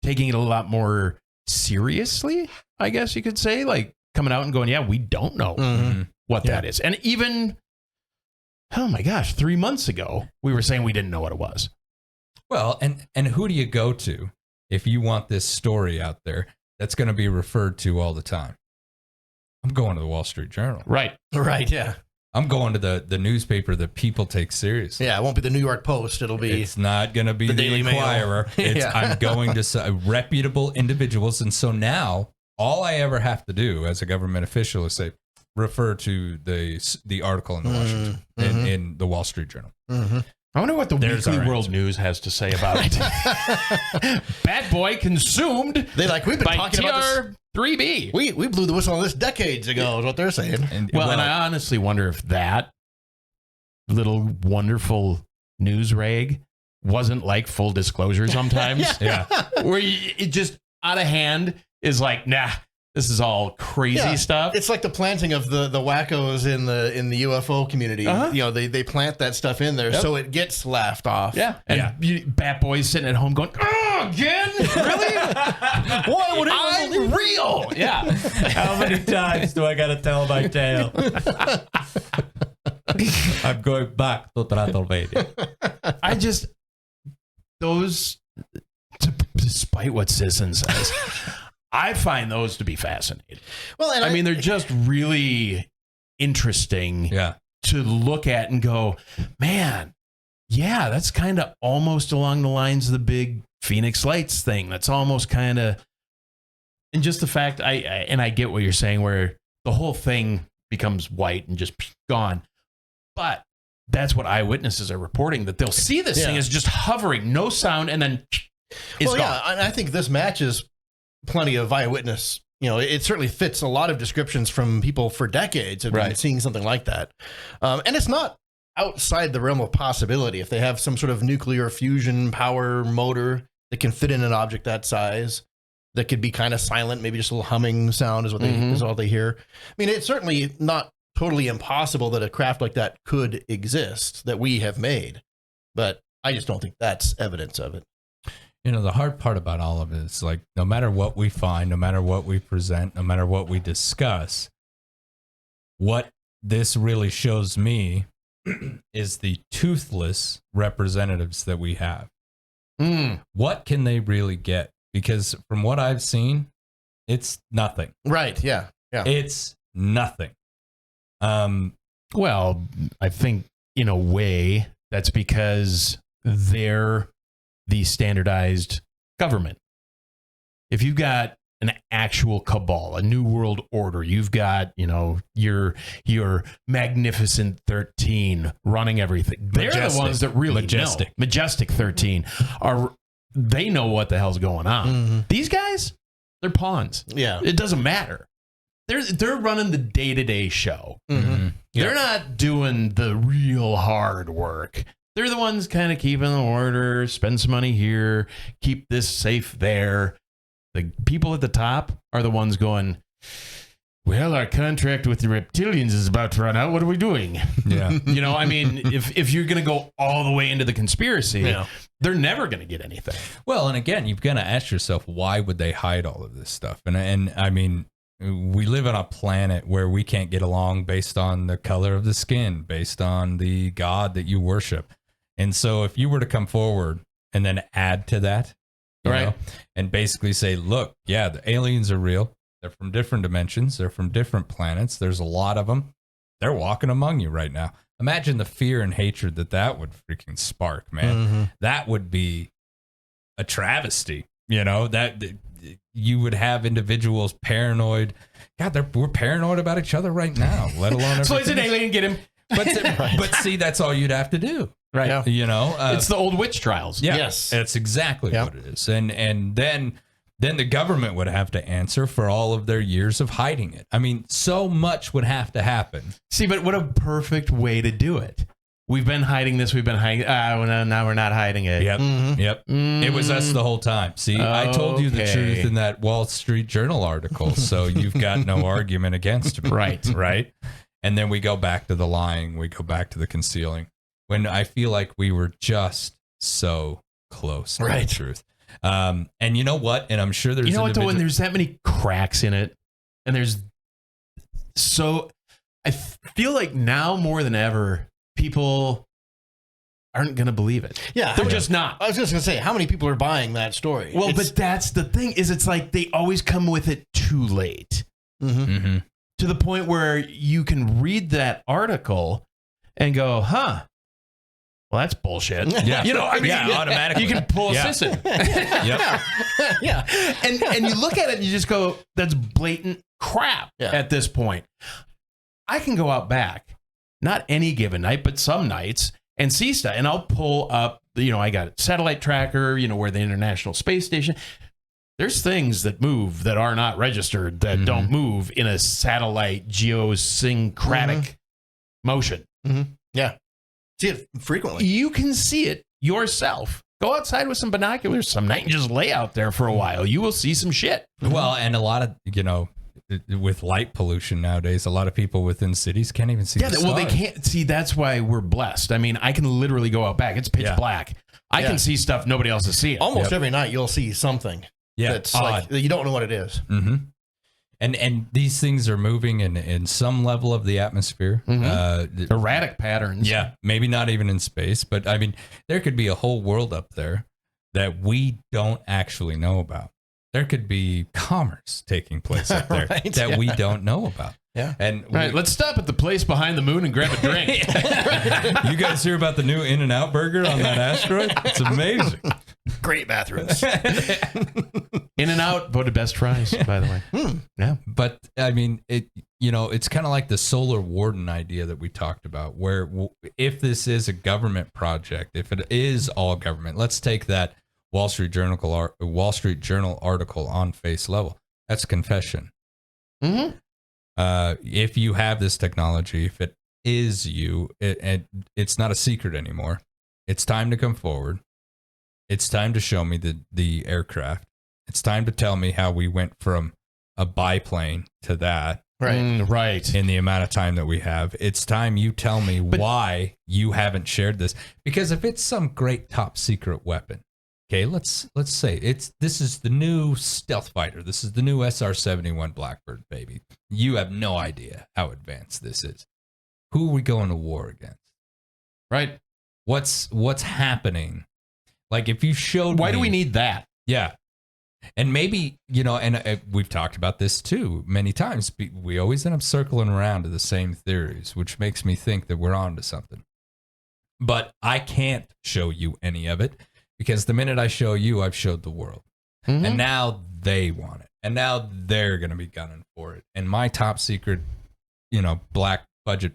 taking it a lot more seriously, I guess you could say, like coming out and going, yeah, we don't know what that is. And even, oh my gosh, 3 months ago, we were saying we didn't know what it was. Well, and who do you go to if you want this story out there that's going to be referred to all the time? I'm going to the Wall Street Journal. Right. Right. Yeah. I'm going to the newspaper that people take seriously. Yeah. It won't be the New York Post. It'll be. It's not going to be the Daily Mail. Inquirer. I'm going to reputable individuals. And so now all I ever have to do as a government official is say, refer to the article in the Washington in the Wall Street Journal. I wonder what the There's Weekly our World answer. News has to say about it. Bad Boy consumed We've been by talking about this. TR3B. We blew the whistle on this decades ago, is what they're saying. And And I honestly wonder if that little wonderful news rag wasn't like full disclosure sometimes. yeah. Where it just out of hand is like, nah, This is all crazy stuff. It's like the planting of the wackos in the UFO community. Uh-huh. You know, they plant that stuff in there so it gets laughed off. Yeah. And bat boys sitting at home going, oh, again? Really? Why would I'm real. Yeah. How many times do I got to tell my tale? I'm going back to Transylvania. Despite what Sisson says, I find those to be fascinating. Well, and I mean, they're just really interesting to look at and go, man, yeah, that's kind of almost along the lines of the big Phoenix Lights thing. That's almost kind of, and just the fact, I get what you're saying, where the whole thing becomes white and just gone. But that's what eyewitnesses are reporting, that they'll see this thing as just hovering, no sound, and then it's gone. Yeah, and I think this matches plenty of eyewitness. You know, it certainly fits a lot of descriptions from people for decades have been seeing something like that. And it's not outside the realm of possibility. If they have some sort of nuclear fusion power motor that can fit in an object that size, that could be kind of silent, maybe just a little humming sound is what is all they hear. I mean, it's certainly not totally impossible that a craft like that could exist that we have made, but I just don't think that's evidence of it. You know, the hard part about all of it is, like, no matter what we find, no matter what we present, no matter what we discuss, what this really shows me is the toothless representatives that we have. What can they really get? Because from what I've seen, it's nothing. Right. Yeah. Yeah. It's nothing. Well, I think in a way that's because they're the standardized government. If you've got an actual cabal, a new world order, you've got, you know, your magnificent 13 running everything. They're the ones that really know. Majestic 13 they know what the hell's going on. These guys, they're pawns. Yeah. It doesn't matter. They're running the day-to-day show. They're not doing the real hard work. They're the ones kind of keeping the order, spend some money here, keep this safe there. The people at the top are the ones going, well, our contract with the reptilians is about to run out. What are we doing? Yeah. You know, I mean, if you're going to go all the way into the conspiracy, they're never going to get anything. Well, and again, you've got to ask yourself, why would they hide all of this stuff? And I mean, we live on a planet where we can't get along based on the color of the skin, based on the God that you worship. And so if you were to come forward and then add to that, you know, and basically say, look, yeah, the aliens are real. They're from different dimensions. They're from different planets. There's a lot of them. They're walking among you right now. Imagine the fear and hatred that would freaking spark, man. That would be a travesty, you know, that you would have individuals paranoid. God, we're paranoid about each other right now, let alone Floyd's an alien, get him. But see, that's all you'd have to do. Right. Yeah. You know, it's the old witch trials. Yeah, Yes. That's exactly what it is. And then the government would have to answer for all of their years of hiding it. I mean, so much would have to happen. See, but what a perfect way to do it. We've been hiding this. We've been hiding. Now we're not hiding it. Yep. It was us the whole time. See, I told you the truth in that Wall Street Journal article, so you've got no argument against me. Right. And then we go back to the lying. We go back to the concealing. When I feel like we were just so close to the truth. And you know what? And I'm sure there's when there's that many cracks in it, and I feel like now more than ever, people aren't going to believe it. Yeah. They're just not. I was just going to say, how many people are buying that story? Well, but that's the thing, is it's like they always come with it too late. To the point where you can read that article and go, huh, well, that's bullshit. Yeah. You know, I mean, automatically. You can pull a Sisson. Yeah. And you look at it and you just go, that's blatant crap at this point. I can go out back, not any given night, but some nights, and see stuff. And I'll pull up, you know, I got a satellite tracker, you know, where the International Space Station. There's things that move that are not registered, that don't move in a satellite geosyncratic motion. Yeah. See it frequently. You can see it yourself. Go outside with some binoculars some night and just lay out there for a while. You will see some shit. Well, and a lot of, you know, with light pollution nowadays, a lot of people within cities can't even see the stars. Well, they can't see. That's why we're blessed. I mean, I can literally go out back. It's pitch black. I can see stuff nobody else is seeing. Almost every night you'll see something that's like, you don't know what it is. Mm-hmm. And these things are moving in some level of the atmosphere. Erratic patterns. Yeah, maybe not even in space, but I mean, there could be a whole world up there that we don't actually know about. There could be commerce taking place up there that we don't know about. Yeah. And let's stop at the place behind the moon and grab a drink. You guys hear about the new In-N-Out burger on that asteroid? It's amazing. Great bathrooms. In-N-Out voted best fries, by the way. Yeah. But I mean, it's kind of like the solar warden idea that we talked about, where if this is a government project, if it is all government, let's take that Wall Street Journal article on face level. That's confession. Mm-hmm. If you have this technology, if it is you, it's not a secret anymore. It's time to come forward. It's time to show me the aircraft. It's time to tell me how we went from a biplane to that. Right. In the amount of time that we have. It's time you tell me why you haven't shared this. Because if it's some great top secret weapon, okay, let's say this is the new stealth fighter. This is the new SR-71 Blackbird, baby. You have no idea how advanced this is. Who are we going to war against? Right. What's happening? Like if you showed Why do we need that? Yeah. And maybe, and we've talked about this too many times. We always end up circling around to the same theories, which makes me think that we're on to something. But I can't show you any of it. Because the minute I show you, I've showed the world. Mm-hmm. And now they want it. And now they're going to be gunning for it. And my top secret, black budget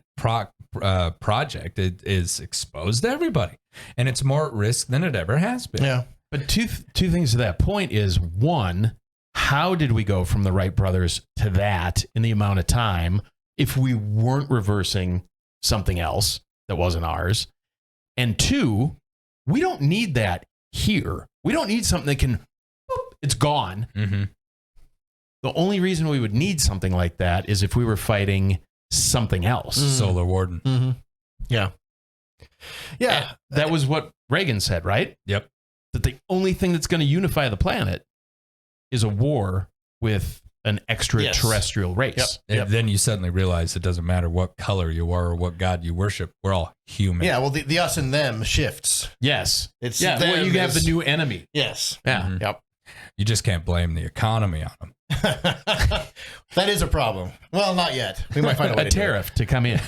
project is exposed to everybody. And it's more at risk than it ever has been. Yeah. But two things to that point is, one, how did we go from the Wright brothers to that in the amount of time if we weren't reversing something else that wasn't ours? And two, we don't need that here. We don't need something that can, it's gone. Mm-hmm. The only reason we would need something like that is if we were fighting something else. Solar warden. Mm-hmm. Yeah. Yeah. And that was what Reagan said, right? Yep. That the only thing that's going to unify the planet is a war with an extraterrestrial race. Yep. And then you suddenly realize it doesn't matter what color you are or what God you worship. We're all human. Yeah, well, the us and them shifts. Yes. It's well, you have the new enemy. Yes. Yeah. Mm-hmm. Yep. You just can't blame the economy on them. That is a problem. Well, not yet. We might find a way a tariff to come in.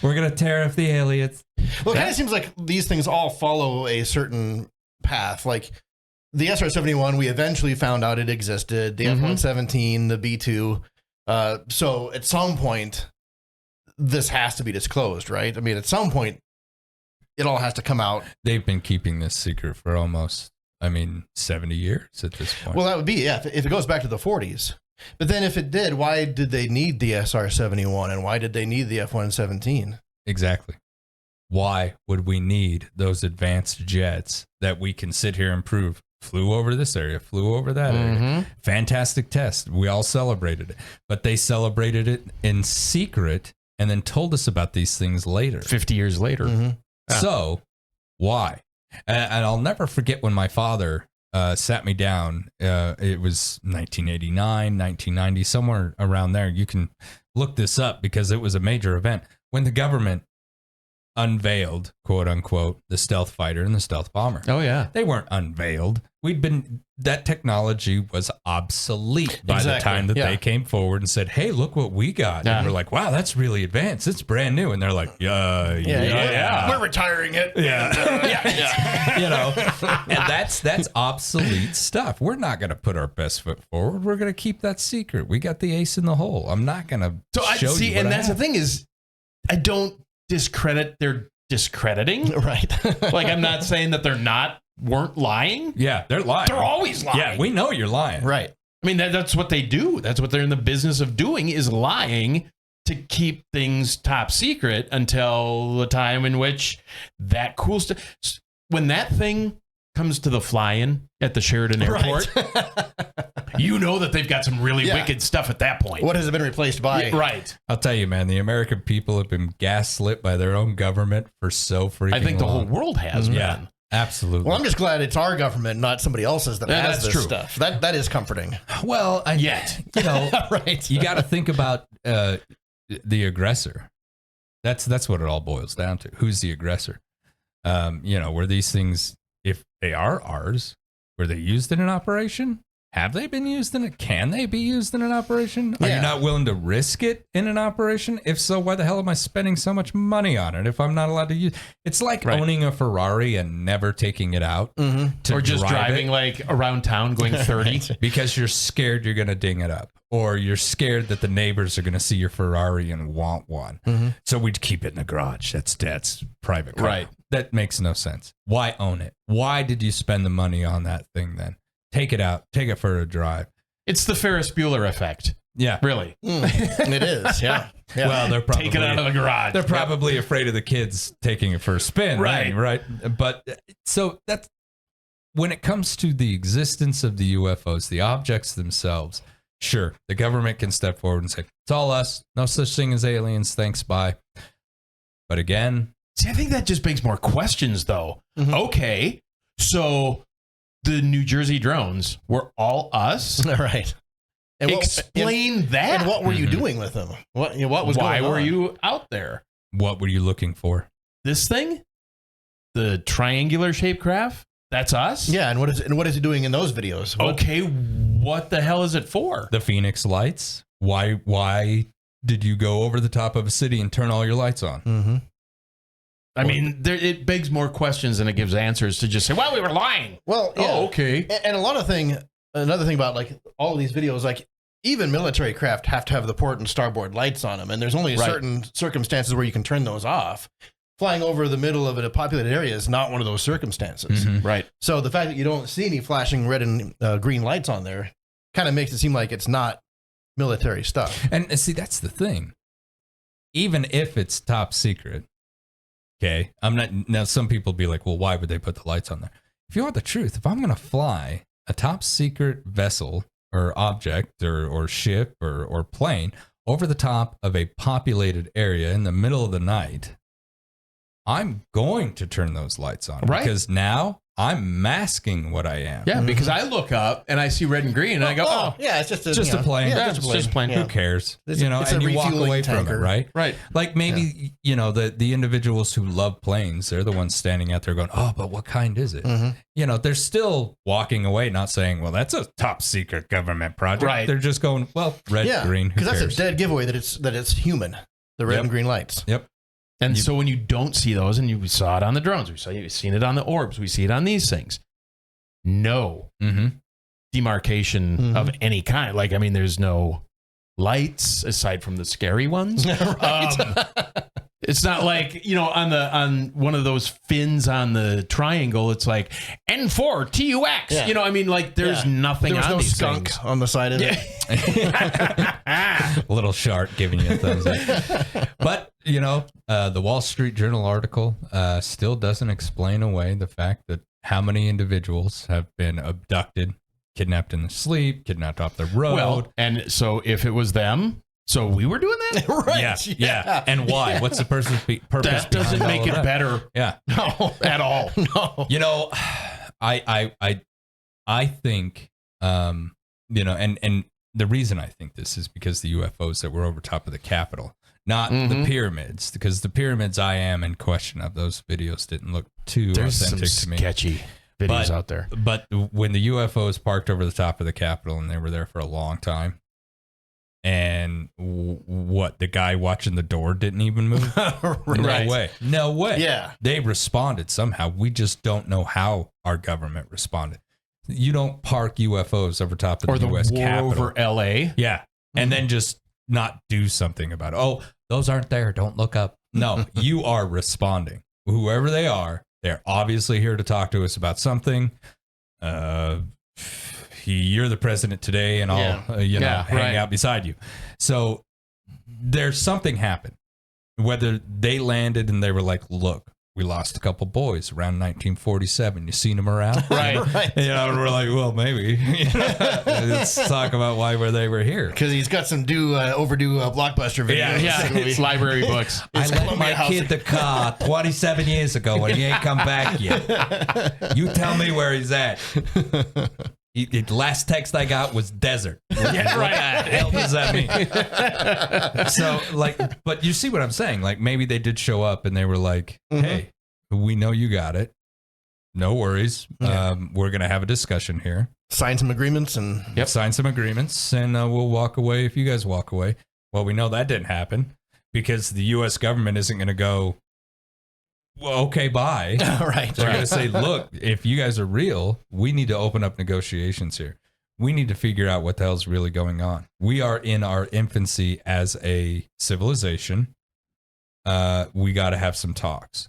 We're gonna tariff the aliens. Well, it kind of seems like these things all follow a certain path. Like the SR-71, we eventually found out it existed. The F-117, the B-2. So at some point, this has to be disclosed, right? I mean, at some point, it all has to come out. They've been keeping this secret for almost, 70 years at this point. Well, that would be, if it goes back to the 40s. But then if it did, why did they need the SR-71 and why did they need the F-117? Exactly. Why would we need those advanced jets that we can sit here and prove flew over this area, flew over that area? Fantastic test. We all celebrated it. But they celebrated it in secret and then told us about these things later. 50 years later. So, why? And I'll never forget when my father sat me down. It was 1989, 1990, somewhere around there. You can look this up because it was a major event when the government unveiled, quote unquote, the stealth fighter and the stealth bomber. Oh, yeah. They weren't unveiled. That technology was obsolete by the time that they came forward and said, hey, look what we got. And we're like, wow, that's really advanced. It's brand new. And they're like, yeah. We're retiring it. And that's obsolete stuff. We're not going to put our best foot forward. We're going to keep that secret. We got the ace in the hole. I'm not going to show you what and I that's have. the thing is, I don't discredit their discrediting. Right. Like, I'm not saying that weren't lying. Yeah, they're lying. They're always lying. Yeah, we know you're lying. Right. I mean, that's what they do. That's what they're in the business of doing, is lying to keep things top secret until the time in which that cool stuff. When that thing comes to the fly-in at the Sheridan Airport, You know that they've got some really wicked stuff at that point. What has it been replaced by? Yeah, right. I'll tell you, man, the American people have been gaslit by their own government for so freaking I think the whole long. world has been. Yeah, absolutely. Well, I'm just glad it's our government, not somebody else's that has that's this true. stuff. That is comforting. Well, Yet. you know, Right. you got to think about the aggressor. That's what it all boils down to. Who's the aggressor? You know, were these things, if they are ours, were they used in an operation? Have they been used in it? Can they be used in an operation? Are you not willing to risk it in an operation? If so, why the hell am I spending so much money on it if I'm not allowed to use? It's like owning a Ferrari and never taking it out, Or just driving it, like around town going 30 because you're scared you're going to ding it up, or you're scared that the neighbors are going to see your Ferrari and want one. So we'd keep it in the garage. That's private car. Right. That makes no sense. Why own it? Why did you spend the money on that thing then? Take it out. Take it for a drive. It's the Ferris Bueller effect. Yeah. Really. It is, yeah. Well, they're probably Take it out of the garage. They're probably afraid of the kids taking it for a spin. Right. Right. But so that's when it comes to the existence of the UFOs, the objects themselves. Sure, the government can step forward and say, it's all us. No such thing as aliens. Thanks. Bye. But again, See, I think that just begs more questions, though. Okay, so the New Jersey drones were all us? Right. And Explain that. And what were you doing with them? What was Why going on? were you out there? what were you looking for? This thing? The triangular shaped craft? That's us? Yeah, and what is it doing in those videos? Okay, what the hell is it for? The Phoenix lights. Why did you go over the top of a city and turn all your lights on? I mean, it begs more questions than it gives answers to just say, well, we were lying. Well, yeah. Oh, okay. And another thing about like all of these videos, like even military craft have to have the port and starboard lights on them, and there's only certain circumstances where you can turn those off. Flying over the middle of a populated area is not one of those circumstances. Right. So the fact that you don't see any flashing red and green lights on there kind of makes it seem like it's not military stuff. And see, that's the thing. Even if it's top secret, okay, I'm not. Now, some people be like, well, why would they put the lights on there? If you want the truth, if I'm going to fly a top secret vessel or object or ship or plane over the top of a populated area in the middle of the night, I'm going to turn those lights on. Right. Because now I'm masking what I am. Yeah, because I look up and I see red and green and I go, oh, yeah, it's just a plane. Yeah, it's just a plane. Who cares? It's you a and you walk refueling away from it, tanker. right? Right. Like maybe, you know, the individuals who love planes, they're the ones standing out there going, oh, but what kind is it? You know, they're still walking away, not saying, well, that's a top secret government project. Right. They're just going, well, red, green, who because cares? that's a dead giveaway that it's human. The red and green lights. Yep. And so when you don't see those, and we saw it on the drones, we've seen it on the orbs, we see it on these things. No demarcation of any kind. Like, I mean, there's no lights aside from the scary ones. It's not like, you know, on one of those fins on the triangle, it's like N4 TUX. Yeah. You know, I mean, like there's nothing There was on no these skunk things. on the side of it. A little shark giving you a thumbs up. But, you know, the Wall Street Journal article still doesn't explain away the fact that how many individuals have been abducted, kidnapped in the sleep, kidnapped off the road. Well, and so if it was them, so we were doing that? Right. Yeah. And why? What's the purpose That doesn't behind make all it of that? better. Yeah. No, At all. no. You know, I think, you know, and the reason I think this is because the UFOs that were over top of the Capitol, not the pyramids, because the pyramids I am in question of. Those videos didn't look too There's authentic some to me. sketchy videos out there. But when the UFOs parked over the top of the Capitol and they were there for a long time, and what, the guy watching the door didn't even move? No way. Yeah. They responded somehow. We just don't know how our government responded. You don't park UFOs over top of Or the the U.S. war Capitol. over LA. Yeah. And then just not do something about it. Oh, those aren't there. Don't look up. No, you are responding. Whoever they are, they're obviously here to talk to us about something. You're the president today, and I'll hang out beside you. So there's something happened. Whether they landed and they were like, look, we lost a couple boys around 1947. You seen them around? Right. You know, and we're like, well, maybe. Let's talk about why they were here. Because he's got some overdue blockbuster videos. Yeah. It's library books. I left my kid the car 27 years ago and he ain't come back yet. You tell me where he's at. The last text I got was desert. Yeah, right. What the hell does that mean? So, like, but you see what I'm saying? Like, maybe they did show up and they were like, hey, we know you got it. No worries. We're going to have a discussion here. Sign some agreements and... Sign some agreements and we'll walk away if you guys walk away. Well, we know that didn't happen because the U.S. government isn't going to go, well, okay, bye. Right. They're going to say, look, if you guys are real, we need to open up negotiations here. We need to figure out what the hell's really going on. We are in our infancy as a civilization. We got to have some talks.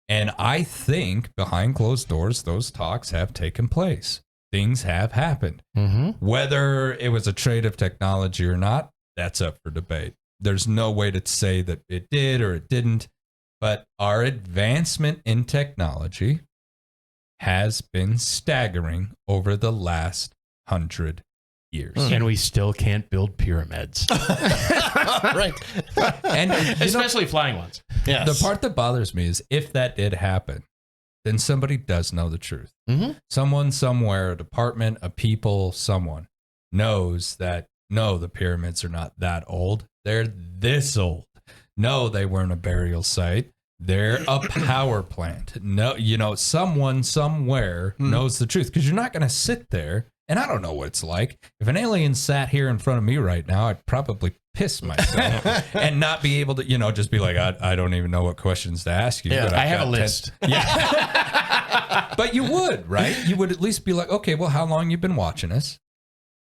And I think behind closed doors, those talks have taken place. Things have happened. Whether it was a trade of technology or not, that's up for debate. There's no way to say that it did or it didn't. But our advancement in technology has been staggering over the last 100 years. And we still can't build pyramids. Right. And especially flying ones. Yes. The part that bothers me is if that did happen, then somebody does know the truth. Someone somewhere, a department, a people, someone knows that, no, the pyramids are not that old. They're this old. No, they weren't a burial site. They're a power plant. No, you know, someone somewhere knows the truth because you're not going to sit there. And I don't know what it's like. If an alien sat here in front of me right now, I'd probably piss myself and not be able to, you know, just be like, I don't even know what questions to ask you. Yeah, but I have a list. Yeah. But you would, right? You would at least be like, okay, well, how long you been watching us?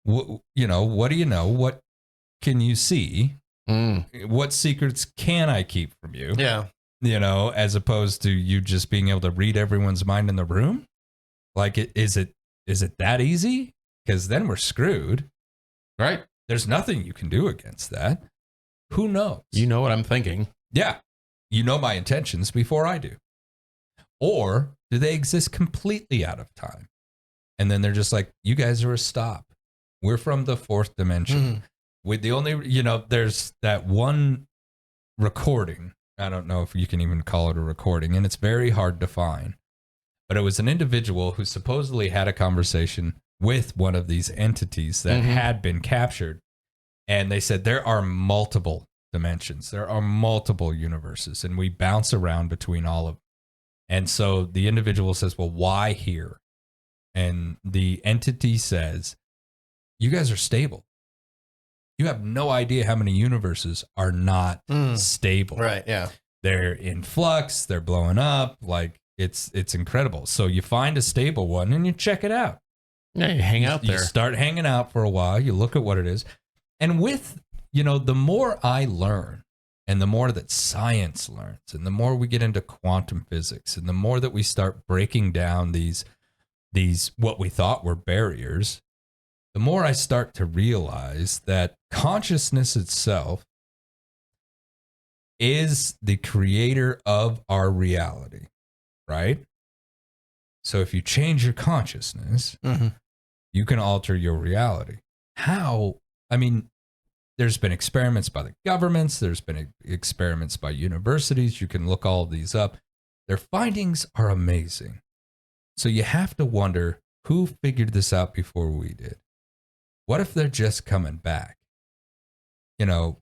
You know, what do you know? What can you see? What secrets can I keep from you? Yeah. You know, as opposed to you just being able to read everyone's mind in the room. Like, is it that easy? Because then we're screwed. Right. There's nothing you can do against that. Who knows? You know what I'm thinking. Yeah. You know my intentions before I do. Or do they exist completely out of time? And then they're just like, you guys are a stop. We're from the fourth dimension. With the only, you know, there's that one recording. I don't know if you can even call it a recording, and it's very hard to find. But it was an individual who supposedly had a conversation with one of these entities that had been captured. And they said there are multiple dimensions. There are multiple universes, and we bounce around between all of them. And so the individual says, well, why here? And the entity says, you guys are stable. You have no idea how many universes are not stable. Right. Yeah. They're in flux. They're blowing up. Like it's incredible. So you find a stable one and you check it out. Yeah, you hang out there. You start hanging out for a while. You look at what it is. And with, you know, the more I learn and the more that science learns and the more we get into quantum physics and the more that we start breaking down these what we thought were barriers, the more I start to realize that consciousness itself is the creator of our reality, right? So if you change your consciousness, you can alter your reality. How? I mean, there's been experiments by the governments. There's been experiments by universities. You can look all of these up. Their findings are amazing. So you have to wonder who figured this out before we did. What if they're just coming back? You know,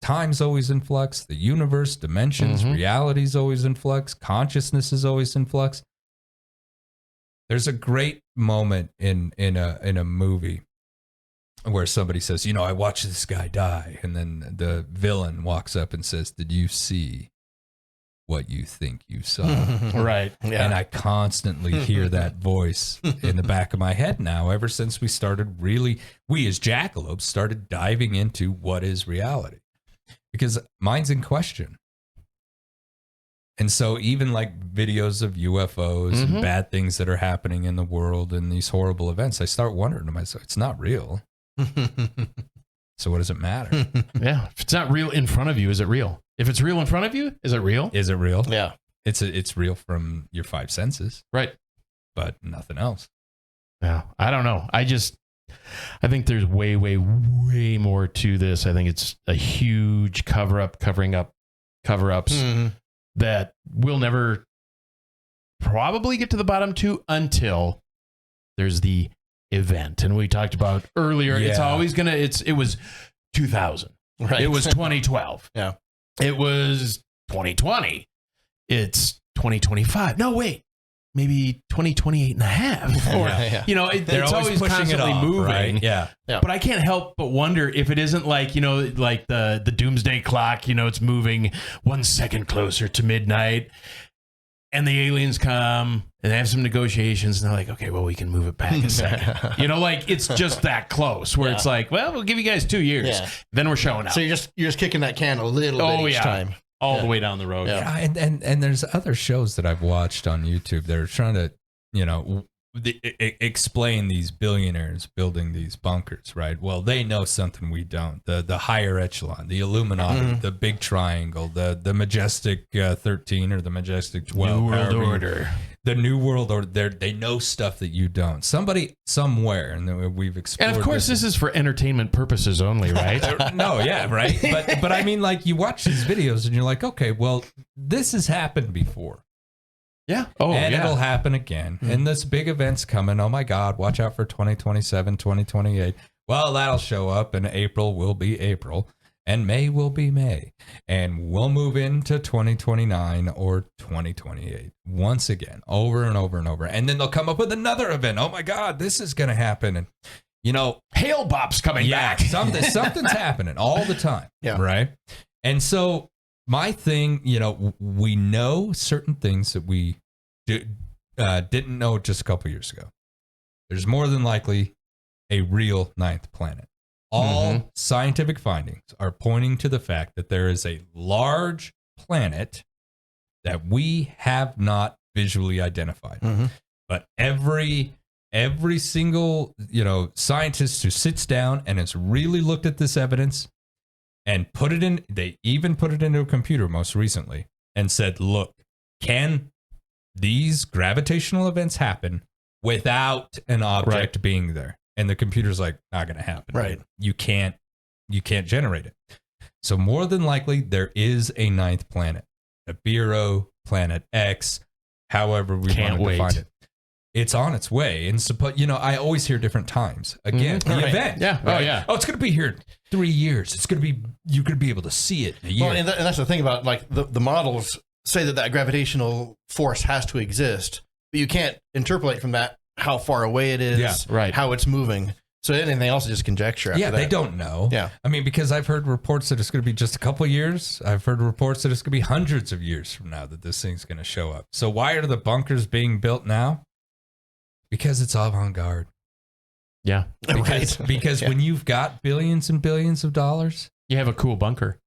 time's always in flux. The universe, dimensions, reality's always in flux. Consciousness is always in flux. There's a great moment in a movie where somebody says, you know, I watched this guy die. And then the villain walks up and says, did you see what you think you saw? Right. Yeah. And I constantly hear that voice in the back of my head now, ever since we started we as Jackalopes started diving into what is reality. Because mine's in question. And so even like videos of UFOs and bad things that are happening in the world and these horrible events, I start wondering to myself, it's not real. So what does it matter? Yeah. If it's not real in front of you, is it real? If it's real in front of you, is it real? Is it real? Yeah. It's real from your five senses, Right. but nothing else. Yeah. I don't know. I think there's way, way, way more to this. I think it's a huge cover-ups that we'll never probably get to the bottom to until there's the event. And we talked about earlier, it's always going to, it was 2000. Right. It was 2012. Yeah. It was 2020. It's 2025. No, wait. Maybe 2028 and a half. Or, They're it's always pushing constantly it off, moving. right? Yeah. But I can't help but wonder if it isn't like, like the doomsday clock, it's moving 1 second closer to midnight. And the aliens come and they have some negotiations and they're like, okay, well, we can move it back a second. It's just that close where it's like, well, we'll give you guys 2 years. Yeah. Then we're showing up. So you're just kicking that can a little bit each time. All the way down the road. Yeah. And there's other shows that I've watched on YouTube. They're trying to, explain these billionaires building these bunkers, right? Well, they know something we don't. The higher echelon, the Illuminati, the Big Triangle, the Majestic 13 or the Majestic 12. New World Order. The New World Order. They know stuff that you don't. Somebody somewhere, and we've explored. And of course, this is for entertainment purposes only, right? No, yeah, right. But I mean, like, you watch these videos and you're like, okay, well, this has happened before. Yeah. Oh, and it'll happen again. And this big event's coming. Oh my God, watch out for 2027, 2028. Well, that'll show up, and April will be April, and May will be May. And we'll move into 2029 or 2028 once again, over and over and over. And then they'll come up with another event. Oh my God, this is going to happen. And, Hail Bop's coming back. Something's happening all the time. Yeah. Right. And so, my thing, we know certain things that we didn't know just a couple years ago. There's more than likely a real ninth planet. All scientific findings are pointing to the fact that there is a large planet that we have not visually identified. But every single, scientist who sits down and has really looked at this evidence and they even put it into a computer most recently and said, look, can these gravitational events happen without an object being there? And the computer's like, not going to happen. Right. You can't generate it. So more than likely there is a ninth planet, a Bureau, Planet X, however we want to define it. It's on its way. And I always hear different times. Again, the event. Yeah. Right? Oh, yeah. Oh, it's going to be here in 3 years. It's going to be, you're going to be able to see it in a year. Well, and that's the thing about, like, the models say that gravitational force has to exist, but you can't interpolate from that how far away it is, how it's moving. So anything else is just conjecture after that. They don't know. Yeah. I mean, because I've heard reports that it's going to be just a couple of years. I've heard reports that it's going to be hundreds of years from now that this thing's going to show up. So why are the bunkers being built now? Because it's avant-garde. Yeah. Because when you've got billions and billions of dollars, you have a cool bunker.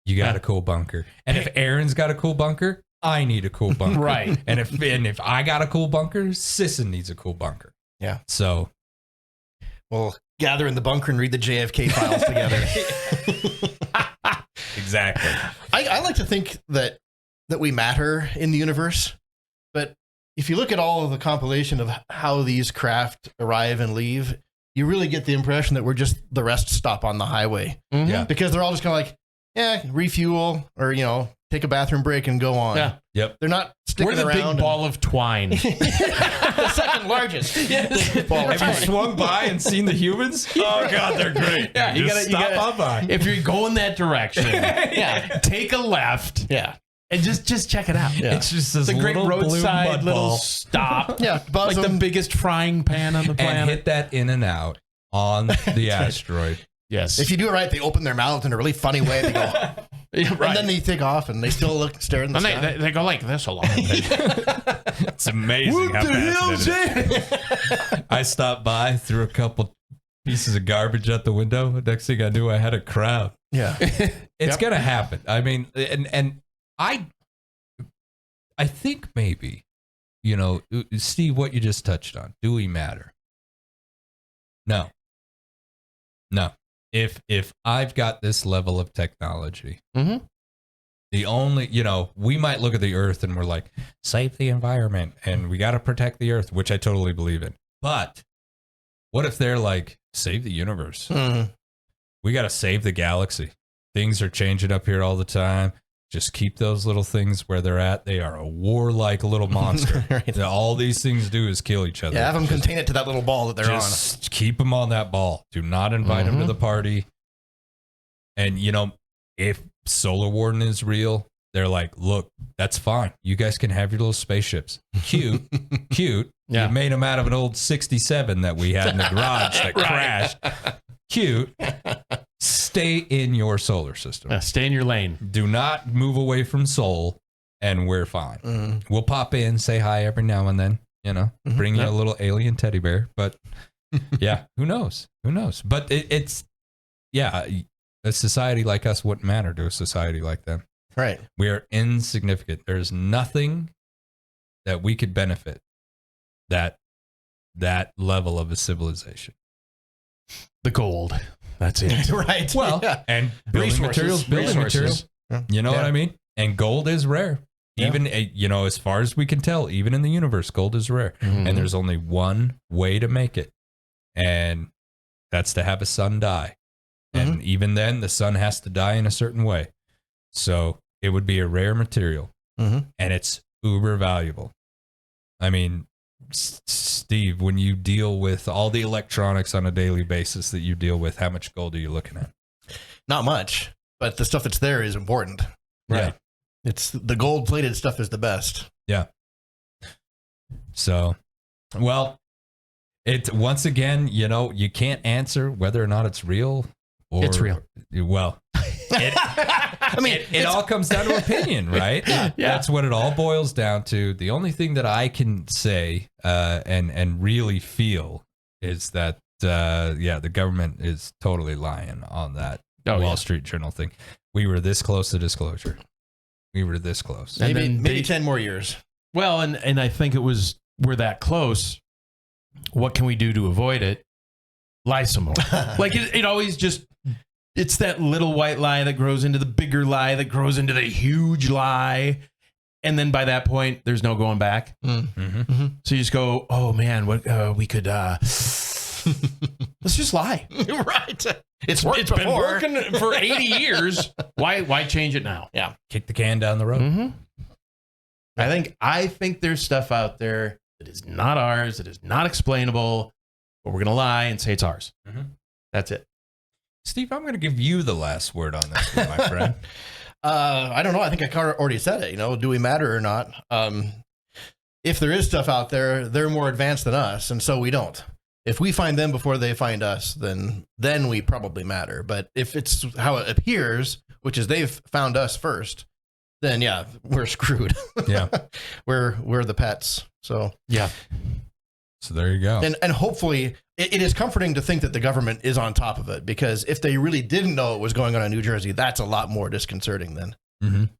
You got a cool bunker. And if Aaron's got a cool bunker, I need a cool bunker. Right. And if I got a cool bunker, Sisson needs a cool bunker. Yeah. So we'll gather in the bunker and read the JFK files together. Exactly. I like to think that we matter in the universe, but if you look at all of the compilation of how these craft arrive and leave, you really get the impression that we're just the rest stop on the highway. Yeah. Because they're all just kind of like, refuel or, take a bathroom break and go on. Yeah. Yep. They're not sticking around. We're the big ball of twine. The second largest. Have you swung by and seen the humans? Oh God, they're great. Yeah, you gotta stop by. If you're going that direction, take a left. Yeah. And just check it out. Yeah. It's just this a great little roadside blue mud little ball. stop. Yeah, like the biggest frying pan on the planet. And hit that in and out on the asteroid. Yes. If you do it right, they open their mouth in a really funny way. They go, and then they take off, and they still stare in the sky. They go like this a lot. It's amazing What how the fast hell it is. I stopped by, threw a couple pieces of garbage out the window. Next thing I knew, I had a crowd. Yeah, it's gonna happen. I mean, and I think maybe, Steve, what you just touched on. Do we matter? No. If I've got this level of technology, The only, we might look at the earth and we're like, save the environment and we got to protect the earth, which I totally believe in. But what if they're like, save the universe? We got to save the galaxy. Things are changing up here all the time. Just keep those little things where they're at. They are a warlike little monster. Right. All these things do is kill each other. Yeah, have them contain it to that little ball that they're on. Just keep them on that ball. Do not invite them to the party. And, if Solar Warden is real, they're like, look, that's fine. You guys can have your little spaceships. Cute. Yeah. You made them out of an old 67 that we had in the garage that crashed. Cute. Stay in your solar system. Stay in your lane. Do not move away from Sol, and we're fine. We'll pop in, say hi every now and then, bring you a little alien teddy bear. But yeah, who knows? But it's a society like us wouldn't matter to a society like them. Right. We are insignificant. There's nothing that we could benefit that level of a civilization. The gold. That's it. Right. Well, and building materials. You know what I mean? And gold is rare. Even, as far as we can tell, even in the universe, gold is rare. And there's only one way to make it. And that's to have a sun die. And even then, the sun has to die in a certain way. So it would be a rare material. And it's uber valuable. I mean, Steve, when you deal with all the electronics on a daily basis that you deal with, how much gold are you looking at? Not much, but the stuff that's there is important. Right. It's the gold-plated stuff is the best. Yeah. So, well, once again, you can't answer whether or not it's real. It's real. Well, it all comes down to opinion, right? Yeah. That's what it all boils down to. The only thing that I can say and really feel is that the government is totally lying on that Wall Street Journal thing. We were this close to disclosure. We were this close. Maybe 10 more years. Well, and I think we're that close. What can we do to avoid it? Lie some more. Like it always just. It's that little white lie that grows into the bigger lie that grows into the huge lie. And then by that point, there's no going back. So you just go, oh man, what we could, let's just lie. Right. It's been working for 80 years. Why change it now? Yeah. Kick the can down the road. I think there's stuff out there that is not ours, that is not explainable, but we're going to lie and say it's ours. That's it. Steve, I'm going to give you the last word on this one, my friend. I don't know. I think I already said it. Do we matter or not? If there is stuff out there, they're more advanced than us, and so we don't. If we find them before they find us, then we probably matter. But if it's how it appears, which is they've found us first, then yeah, we're screwed. Yeah, we're the pets. So yeah. So there you go. And hopefully it is comforting to think that the government is on top of it, because if they really didn't know what was going on in New Jersey, that's a lot more disconcerting then.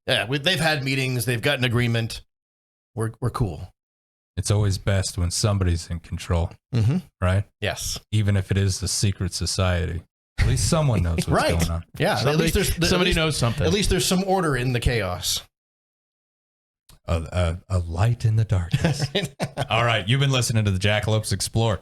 Yeah, they've had meetings, they've got an agreement. We're cool. It's always best when somebody's in control, right? Yes. Even if it is the secret society. At least someone knows what's going on. Yeah, somebody knows something. At least there's some order in the chaos. A light in the darkness. All right, you've been listening to the Jackalopes Explore.